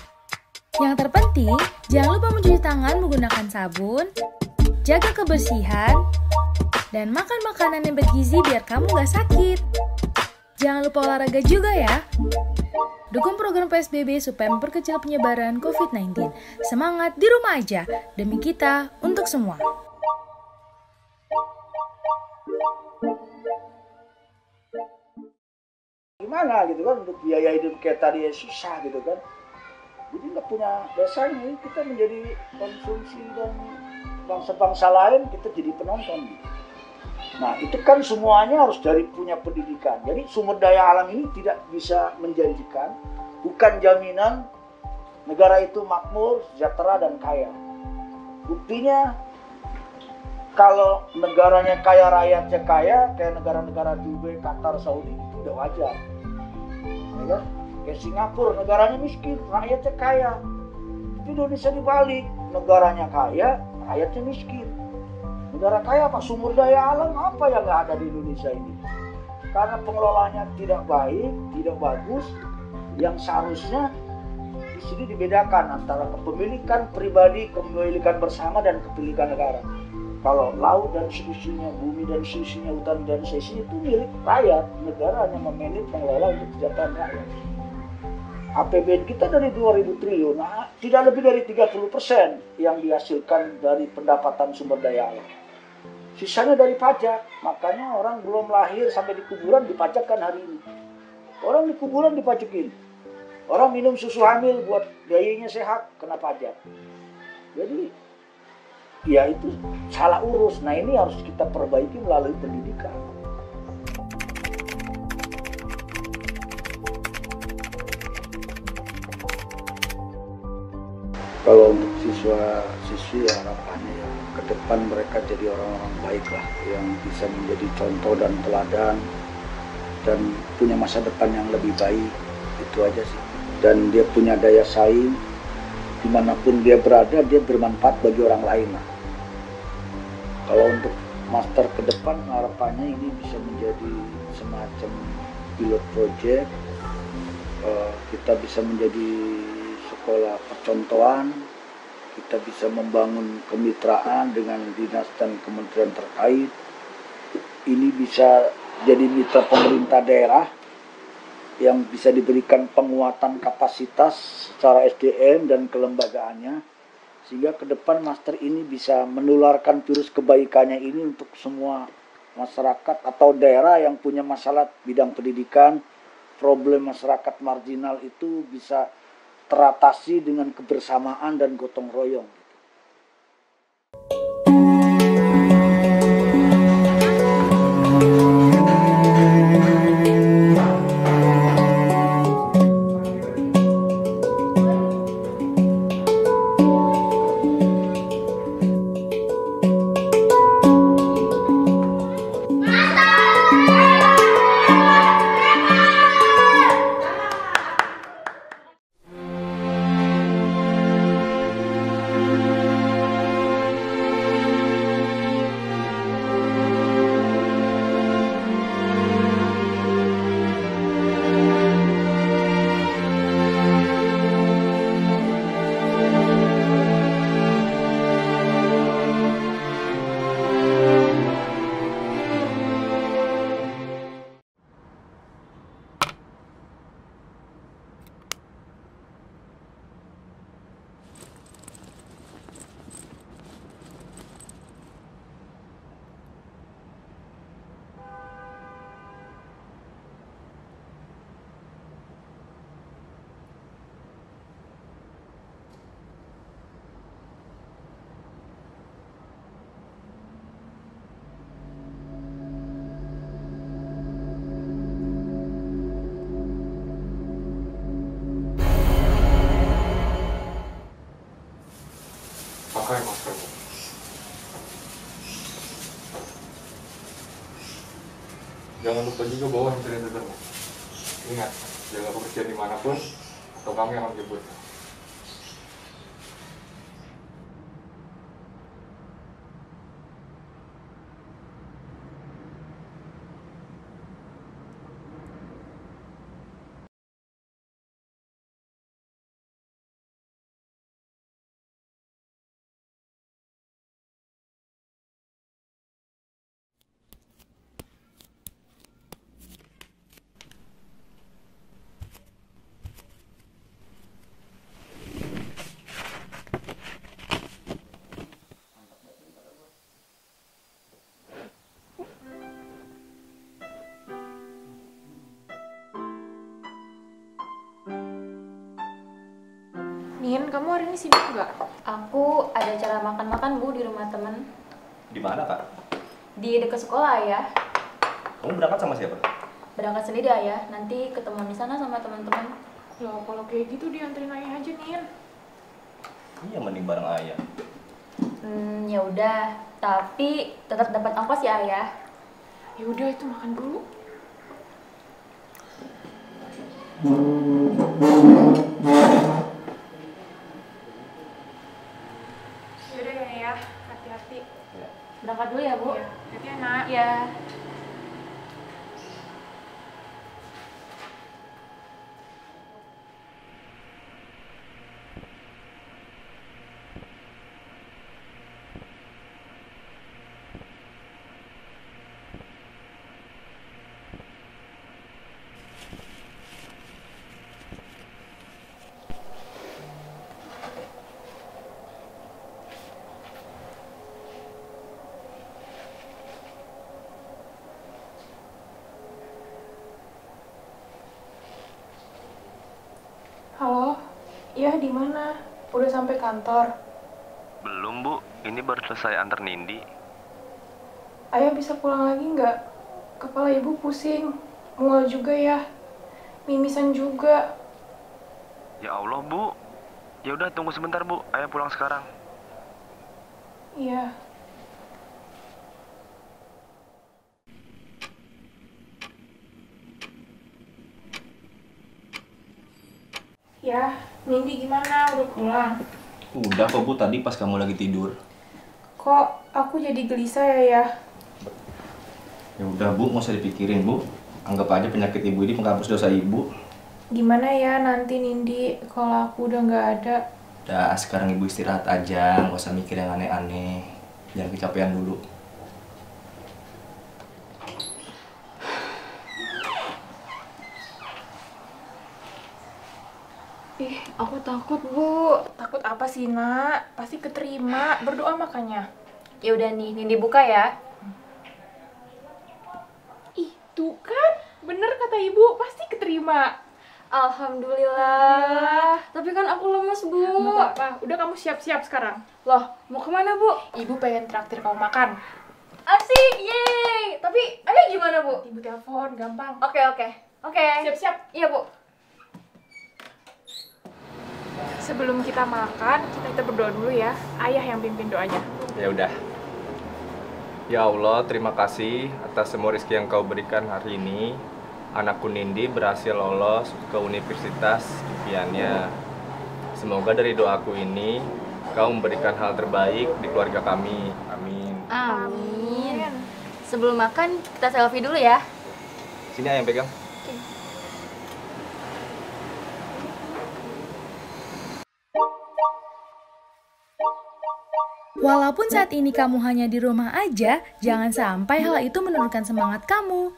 Yang terpenting, jangan lupa mencuci tangan menggunakan sabun, jaga kebersihan, dan makan makanan yang bergizi biar kamu gak sakit. Jangan lupa olahraga juga ya. Dukung program PSBB supaya memperkecil penyebaran COVID-19. Semangat di rumah aja, demi kita, untuk semua. Gimana gitu kan, untuk biaya hidup kayak tadi ya susah gitu kan. Jadi nggak punya dasarnya, kita menjadi konsumsi, dan bangsa-bangsa lain kita jadi penonton gitu. Nah itu kan semuanya harus dari punya pendidikan. Jadi sumber daya alam ini tidak bisa menjanjikan, bukan jaminan negara itu makmur, sejahtera, dan kaya. Buktinya kalau negaranya kaya, rakyatnya kaya, kayak negara-negara Dubai, Qatar, Saudi, itu udah wajar. Ya, kayak Singapura, negaranya miskin, rakyatnya kaya. Itu Indonesia dibalik, negaranya kaya, rakyatnya miskin. Negara kaya apa? Sumber daya alam apa yang nggak ada di Indonesia ini? Karena pengelolaannya tidak baik, tidak bagus, yang seharusnya di sini dibedakan antara kepemilikan pribadi, kepemilikan bersama, dan kepemilikan negara. Kalau laut dan seisinya, bumi dan seisinya, hutan dan seisinya itu milik rakyat, negara hanya memanage, mengelola untuk kesejahteraan rakyat. APBN kita dari 2.000 triliun, nah, tidak lebih dari 30% yang dihasilkan dari pendapatan sumber daya alam. Sisanya dari pajak, makanya orang belum lahir sampai di kuburan dipajakkan hari ini. Orang di kuburan dipajakin. Orang minum susu hamil buat bayinya sehat, kena pajak. Jadi, ya itu salah urus. Nah ini harus kita perbaiki melalui pendidikan. Kalau untuk siswa-siswi ya harapannya ya ke depan mereka jadi orang-orang baik lah, yang bisa menjadi contoh dan teladan dan punya masa depan yang lebih baik, itu aja sih. Dan dia punya daya saing, dimanapun dia berada dia bermanfaat bagi orang lain lah. Kalau untuk master ke depan harapannya ini bisa menjadi semacam pilot project, kita bisa menjadi sekolah percontohan, kita bisa membangun kemitraan dengan dinas dan kementerian terkait. Ini bisa jadi mitra pemerintah daerah yang bisa diberikan penguatan kapasitas secara SDM dan kelembagaannya, sehingga ke depan master ini bisa menularkan virus kebaikannya ini untuk semua masyarakat atau daerah yang punya masalah bidang pendidikan. Problem masyarakat marginal itu bisa teratasi dengan kebersamaan dan gotong royong. Jangan lupa juga bawa hand sanitizer. Ingat, jaga kebersihan dimanapun, atau kami akan jemput. Nin, kamu hari ini sibuk nggak? Aku ada acara makan-makan Bu di rumah temen. Di mana, Kak? Di dekat sekolah Ayah. Kamu berangkat sama siapa? Berangkat sendiri Ayah, nanti ketemuan di sana sama teman-teman. Loh, kalau kayak gitu dianterin Ayah aja, Nin. Iya, mending bareng Ayah. Ya udah, tapi tetap dapat ongkos ya Ayah. Ya udah, itu makan dulu. Yaudah ya, ya. Hati-hati. Berangkat dulu ya, Bu. Iya. Hati ya, Nak. Iya. Halo, iya di mana? Udah sampai kantor? Belum, Bu. Ini baru selesai antar Nindi. Ayah bisa pulang lagi nggak? Kepala ibu pusing, mual juga ya, mimisan juga. Ya Allah, Bu. Ya udah tunggu sebentar, Bu. Ayah pulang sekarang. Iya. Ya, Nindi gimana? Udah pulang? Udah kok Bu, tadi pas kamu lagi tidur. Kok aku jadi gelisah ya? Ya udah Bu, nggak usah dipikirin Bu. Anggap aja penyakit ibu ini penghapus dosa ibu. Gimana ya nanti Nindi kalau aku udah nggak ada? Udah, sekarang ibu istirahat aja, nggak usah mikir yang aneh-aneh. Jangan kecapean dulu. Ih, aku takut, Bu. Takut apa sih, Nak? Pasti keterima. Berdoa makanya. Ya udah nih, Nindi buka ya. Ih, tuh kan? Bener kata ibu, pasti keterima. Alhamdulillah. Tapi kan aku lemes, Bu. Nggak apa-apa, udah kamu siap-siap sekarang. Loh, mau kemana, Bu? Ibu pengen traktir kamu makan. Asik, yeay. Tapi ayah gimana, Bu? Ibu telepon, gampang. Oke. Siap-siap. Iya, Bu. Sebelum kita makan, kita berdoa dulu ya. Ayah yang pimpin doanya. Ya udah. Ya Allah, terima kasih atas semua rezeki yang kau berikan hari ini. Anakku Nindi berhasil lolos ke universitas impiannya. Semoga dari doaku ini, kau memberikan hal terbaik di keluarga kami. Amin. Amin. Sebelum makan, kita selfie dulu ya. Sini ayah yang pegang. Walaupun saat ini kamu hanya di rumah aja, jangan sampai hal itu menurunkan semangat kamu.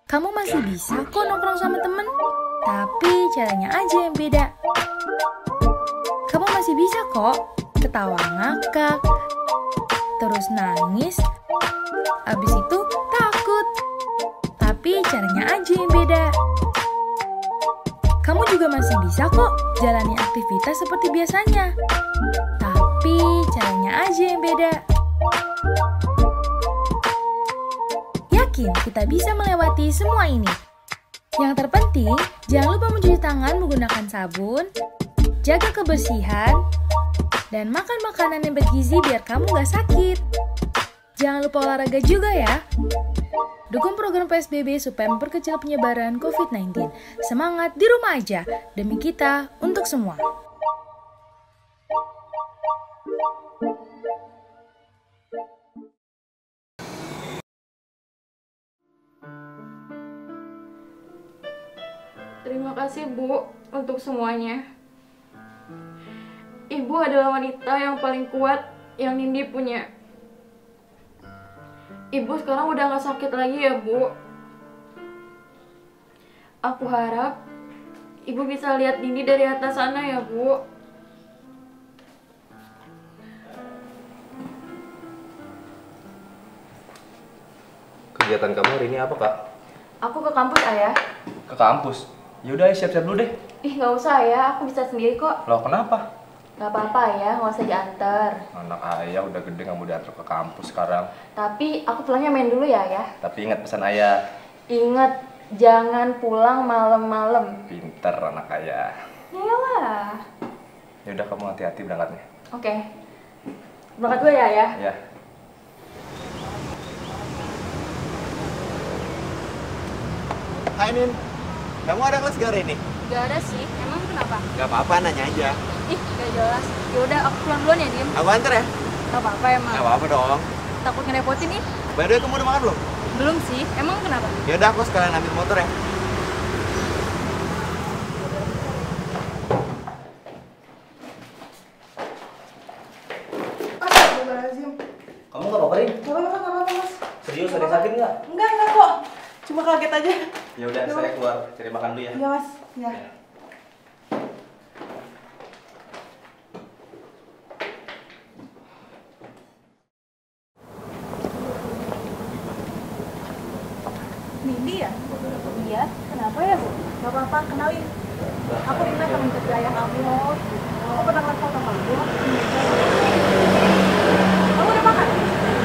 Kamu masih bisa kok nongkrong sama temen, tapi caranya aja yang beda. Kamu masih bisa kok ketawa ngakak, terus nangis, abis itu takut, tapi caranya aja yang beda. Kamu juga masih bisa kok jalani aktivitas seperti biasanya, tapi caranya aja yang beda. Yakin kita bisa melewati semua ini. Yang terpenting, jangan lupa mencuci tangan menggunakan sabun, jaga kebersihan, dan makan makanan yang bergizi biar kamu gak sakit. Jangan lupa olahraga juga ya. Dukung program PSBB supaya memperkecil penyebaran COVID-19. Semangat di rumah aja, demi kita, untuk semua. Terima kasih Bu untuk semuanya. Ibu adalah wanita yang paling kuat yang Nindi punya. Ibu sekarang udah gak sakit lagi ya Bu. Aku harap Ibu bisa lihat Nindi dari atas sana ya Bu. Kegiatan kamu hari ini apa, Kak? Aku ke kampus, Ayah. Ke kampus? Yaudah, siap-siap dulu deh. Ih, gak usah Ayah, aku bisa sendiri kok. Loh, kenapa? Gak apa-apa Ayah, gak usah diantar. Anak ayah udah gede, nggak mau diantar ke kampus sekarang. Tapi aku pulangnya main dulu ya Ayah. Tapi ingat pesan ayah. Ingat, jangan pulang malam-malam. Pinter anak ayah. Yalah. Yaudah, kamu hati-hati berangkatnya. Oke. Berangkat dulu ya Ayah. Ya. Hai Nin, kamu ada kelas gak hari ini? Gak ada sih, emang kenapa? Gak apa-apa, nanya aja. Ih, gak jelas. Yaudah, aku pulang duluan ya, Dim. Aku antar ya? Gak apa-apa emang. Gak apa-apa dong. Takut ngerepotin nih. By the way, kamu udah makan belum? Belum sih, emang kenapa? Yaudah, aku sekalian ambil motor ya. Astagfirullahaladzim. Kamu nggak apa-apa, Rin? Gak apa-apa, Mas. Serius, ada yang sakit nggak? Enggak kok. Cuma kaget aja. Ya udah, saya keluar cari makan dulu ya. Iya, Mas. Ya. Nindi ya? Iya, kenapa ya Bu? Gak apa-apa, kenalin. Aku Rina, teman kerja ayah kamu. Aku pernah ngeliat foto kamu. Kamu udah makan?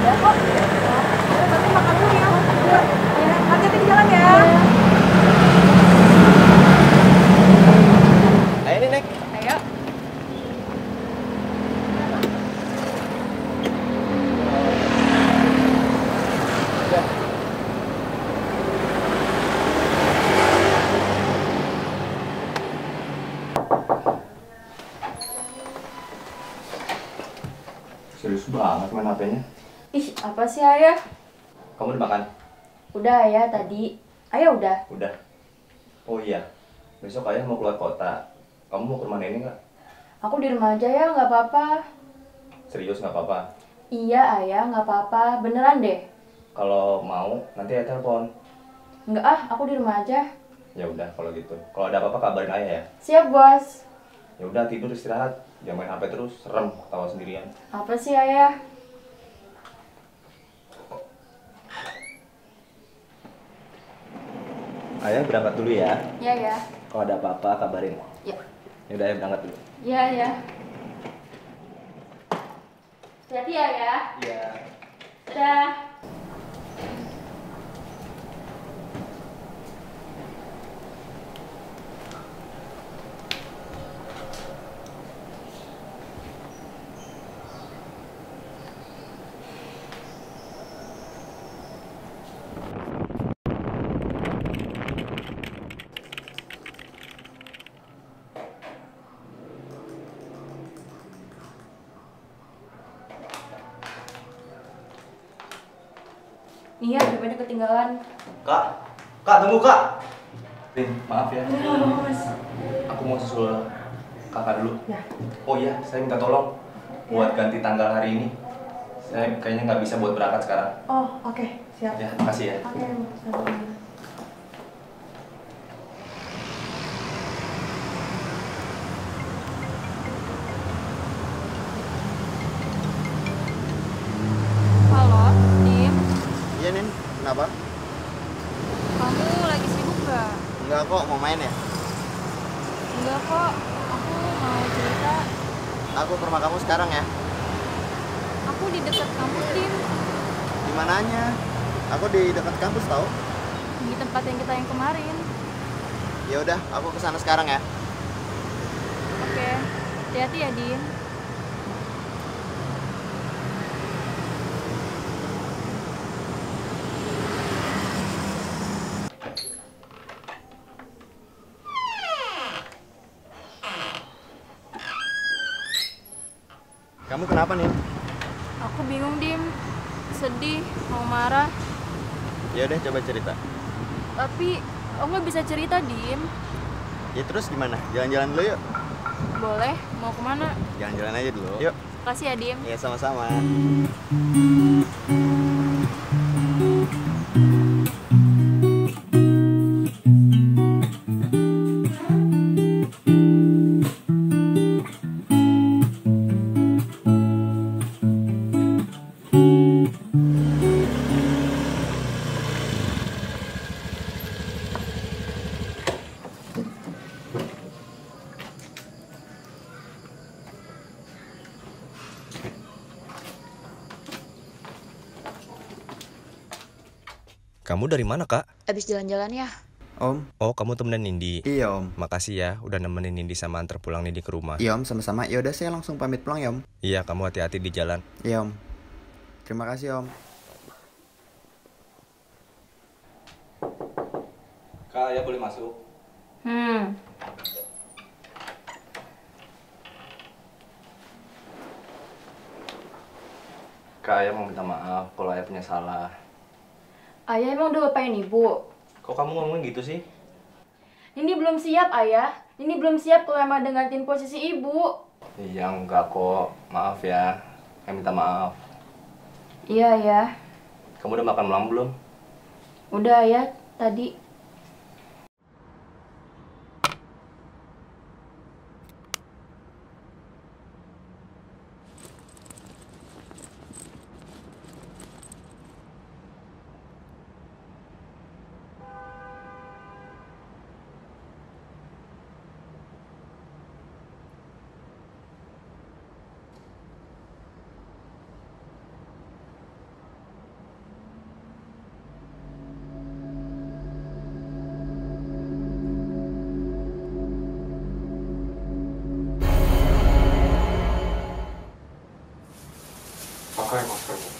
Udah kok. Nanti makan dulu ya. Ya, hati-hati di jalan ya. Ayo nih, Nek. Ayo. Serius banget main HP-nya. Ih, apa sih ayah? Kamu udah makan? Udah ayah tadi. Ayah udah. Udah. Oh iya, besok ayah mau keluar kota. Kamu mau ke rumah nenek nggak? Aku di rumah aja ya, nggak apa-apa. Serius nggak apa-apa? Iya ayah, nggak apa-apa. Beneran deh. Kalau mau, nanti ayah telepon. Nggak ah, aku di rumah aja. Ya udah kalau gitu. Kalau ada apa-apa kabarin ayah ya. Siap bos. Ya udah tidur istirahat. Jangan main HP terus, serem ketawa sendirian. Apa sih ayah? Ayah berangkat dulu ya. Iya ya. Kalau ada apa-apa kabarin. Ya. Ya udah ayah berangkat dulu. Iya ya. Hati-hati ya ya. Iya. Dadah. Nih ya, dompetnya ketinggalan. Kak, tunggu kak. Rin, maaf ya. Iya, Mas. Aku mau susul kakak dulu. Ya. Oh iya, saya minta tolong buat ganti tanggal hari ini. Saya kayaknya nggak bisa buat berangkat sekarang. Oh, oke. Siap. Ya, makasih ya. Oke, Halo, Dim. Iya, Nin. Kenapa? Kamu lagi sibuk nggak? Enggak kok, mau main ya? Enggak kok, aku mau cerita. Aku ke rumah kamu sekarang ya. Aku di dekat kampus, Dim. Di mananya? Aku di dekat kampus tau. Di tempat yang kita yang kemarin. Ya udah, aku ke sana sekarang ya. Oke, hati-hati ya, Dim. Kamu kenapa nih? Aku bingung, Dim. Sedih, mau marah. Ya udah coba cerita. Tapi aku nggak bisa cerita, Dim. Ya terus gimana? Jalan-jalan dulu yuk. Boleh, mau kemana? Jalan-jalan aja dulu. Yuk. Makasih ya, Dim. Ya sama-sama. Kamu dari mana, Kak? Abis jalan-jalan ya? Om. Oh, kamu temenin Nindi? Iya, Om. Makasih ya, udah nemenin Nindi sama antar pulang Nindi ke rumah. Iya, Om, sama-sama. Ya udah saya langsung pamit pulang ya, Om. Iya, kamu hati-hati di jalan. Iya, Om. Terima kasih, Om. Kak, ya boleh masuk? Kak, Ayah mau minta maaf kalau Ayah punya salah. Ayah emang udah lupain ibu? Kok kamu ngomongin gitu sih? Ini belum siap, Ayah. Ini belum siap kalau emang udah gantiin posisi ibu. Iya, enggak kok. Maaf ya. Ayah minta maaf. Iya, Ayah. Kamu udah makan malam belum? Udah, Ayah. Tadi. Pakai maskermu.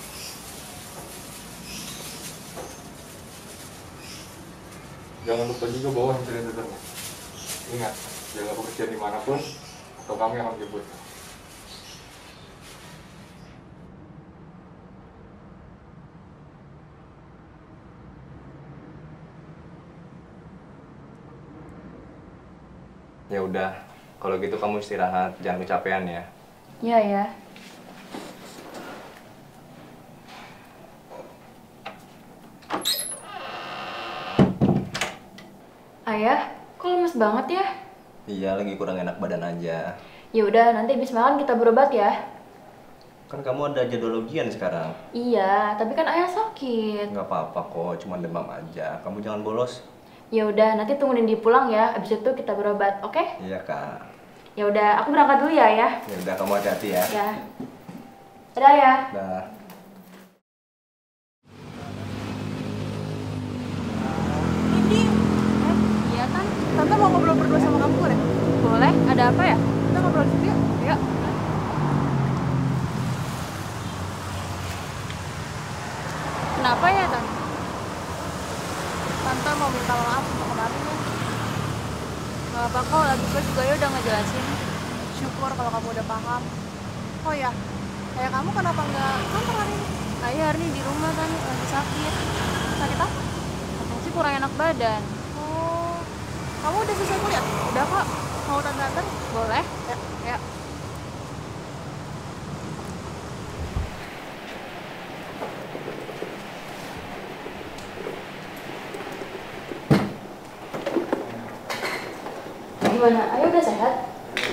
Jangan lupa juga bawa hand sanitizer-nya. Ingat, jaga kebersihan dimanapun, atau kami akan jemput. Ya udah, kalau gitu kamu istirahat, jangan kecapean ya. Iya, ya. Ayah, kok lemes banget ya? Iya, lagi kurang enak badan aja. Ya udah, nanti habis makan kita berobat ya. Kan kamu ada jadwal ujian sekarang. Iya, tapi kan ayah sakit. Nggak apa-apa kok, cuma demam aja. Kamu jangan bolos. Ya udah, nanti tungguin di pulang ya. Abis itu kita berobat, oke? Iya, Kak. Ya udah, aku berangkat dulu ya, Ayah. Ya udah, kamu hati-hati ya. Ya. Dadah ya. Dah. Iya kan? Tante mau ngobrol berdua sama kamu boleh? Boleh, ada apa ya? Kita ngobrol di situ yuk. Yuk. Kenapa ya, Tante? Tante mau minta maaf untuk kemarin ya. Gak apa kok, lagi gue juga ya udah ngejelasin. Syukur kalau kamu udah paham. Oh ya, kayak kamu kenapa nggak kantor hari ini? Ayah hari ini di rumah kan, lagi sakit. Sakit apa? Katanya sih kurang enak badan. Oh, kamu udah selesai kuliah? Udah kok. Mau tante antar? Boleh? Ya. Ya. Gimana? Ayah udah sehat?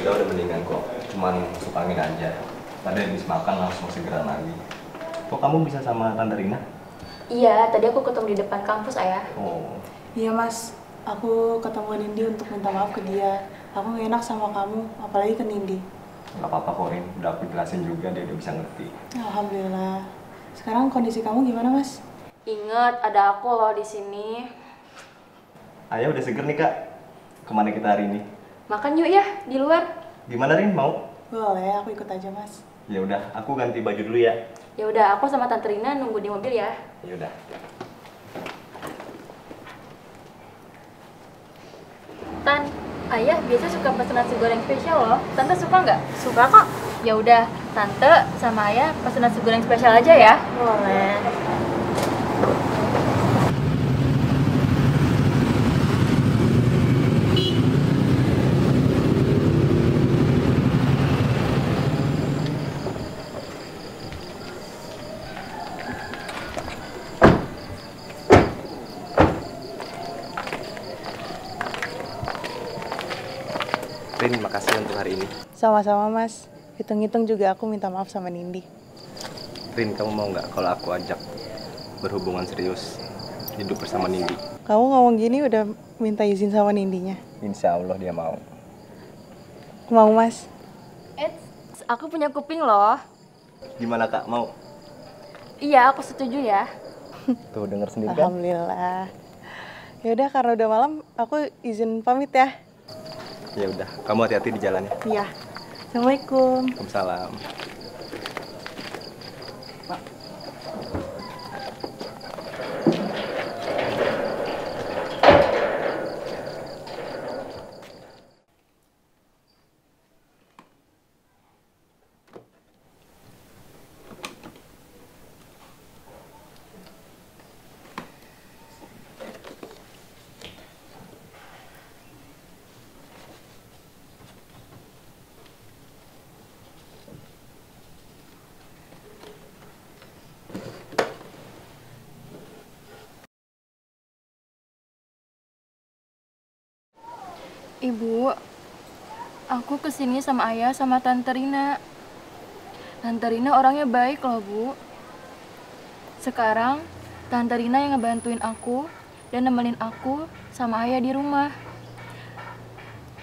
Udah mendingan kok. Cuman masuk angin aja. Tadi habis makan langsung segera lagi. Kok kamu bisa sama Tante Rina? Iya, tadi aku ketemu di depan kampus, Ayah. Oh. Iya mas, aku ketemu Nindi untuk minta maaf ke dia. Aku gak enak sama kamu, apalagi ke Nindi. Gak apa-apa kok, Rin. Udah aku jelasin juga, dia udah bisa ngerti. Alhamdulillah. Sekarang kondisi kamu gimana mas? Ingat, ada aku loh di sini. Ayah udah seger nih, Kak. Kemana kita hari ini? Makan yuk ya, di luar. Gimana, Rin? Mau? Boleh, aku ikut aja mas. Ya udah, aku ganti baju dulu ya. Ya udah, aku sama Tante Rina nunggu di mobil ya. Ya udah. Tan, Ayah biasa suka pesen nasi goreng spesial loh. Tante suka nggak? Suka kok. Ya udah, Tante sama Ayah pesen nasi goreng spesial aja ya. Boleh. Rin, makasih untuk hari ini. Sama-sama Mas. Hitung-hitung juga aku minta maaf sama Nindi. Rin, kamu mau nggak kalau aku ajak berhubungan serius, hidup bersama Nindi? Kamu ngomong gini udah minta izin sama Nindinya? Insya Allah dia mau. Mau Mas. Aku punya kuping loh. Gimana Kak, mau? Iya, aku setuju ya. Tuh, denger sendiri kan? Alhamdulillah. Ya udah karena udah malam, aku izin pamit ya. Ya udah, kamu hati-hati di jalannya. Iya. Assalamualaikum. Waalaikumsalam. Ibu, aku kesini sama Ayah sama Tante Rina. Tante Rina orangnya baik loh, Bu. Sekarang, Tante Rina yang ngebantuin aku dan nemenin aku sama Ayah di rumah.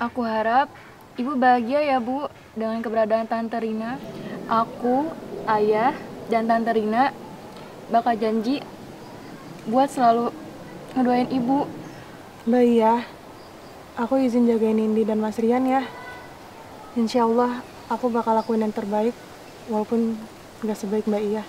Aku harap Ibu bahagia ya, Bu, dengan keberadaan Tante Rina. Aku, Ayah, dan Tante Rina bakal janji buat selalu ngedoain Ibu. Mbak Iya, aku izin jagain Nindi dan Mas Rian ya. Insya Allah aku bakal lakuin yang terbaik, walaupun gak sebaik Mbak Iya.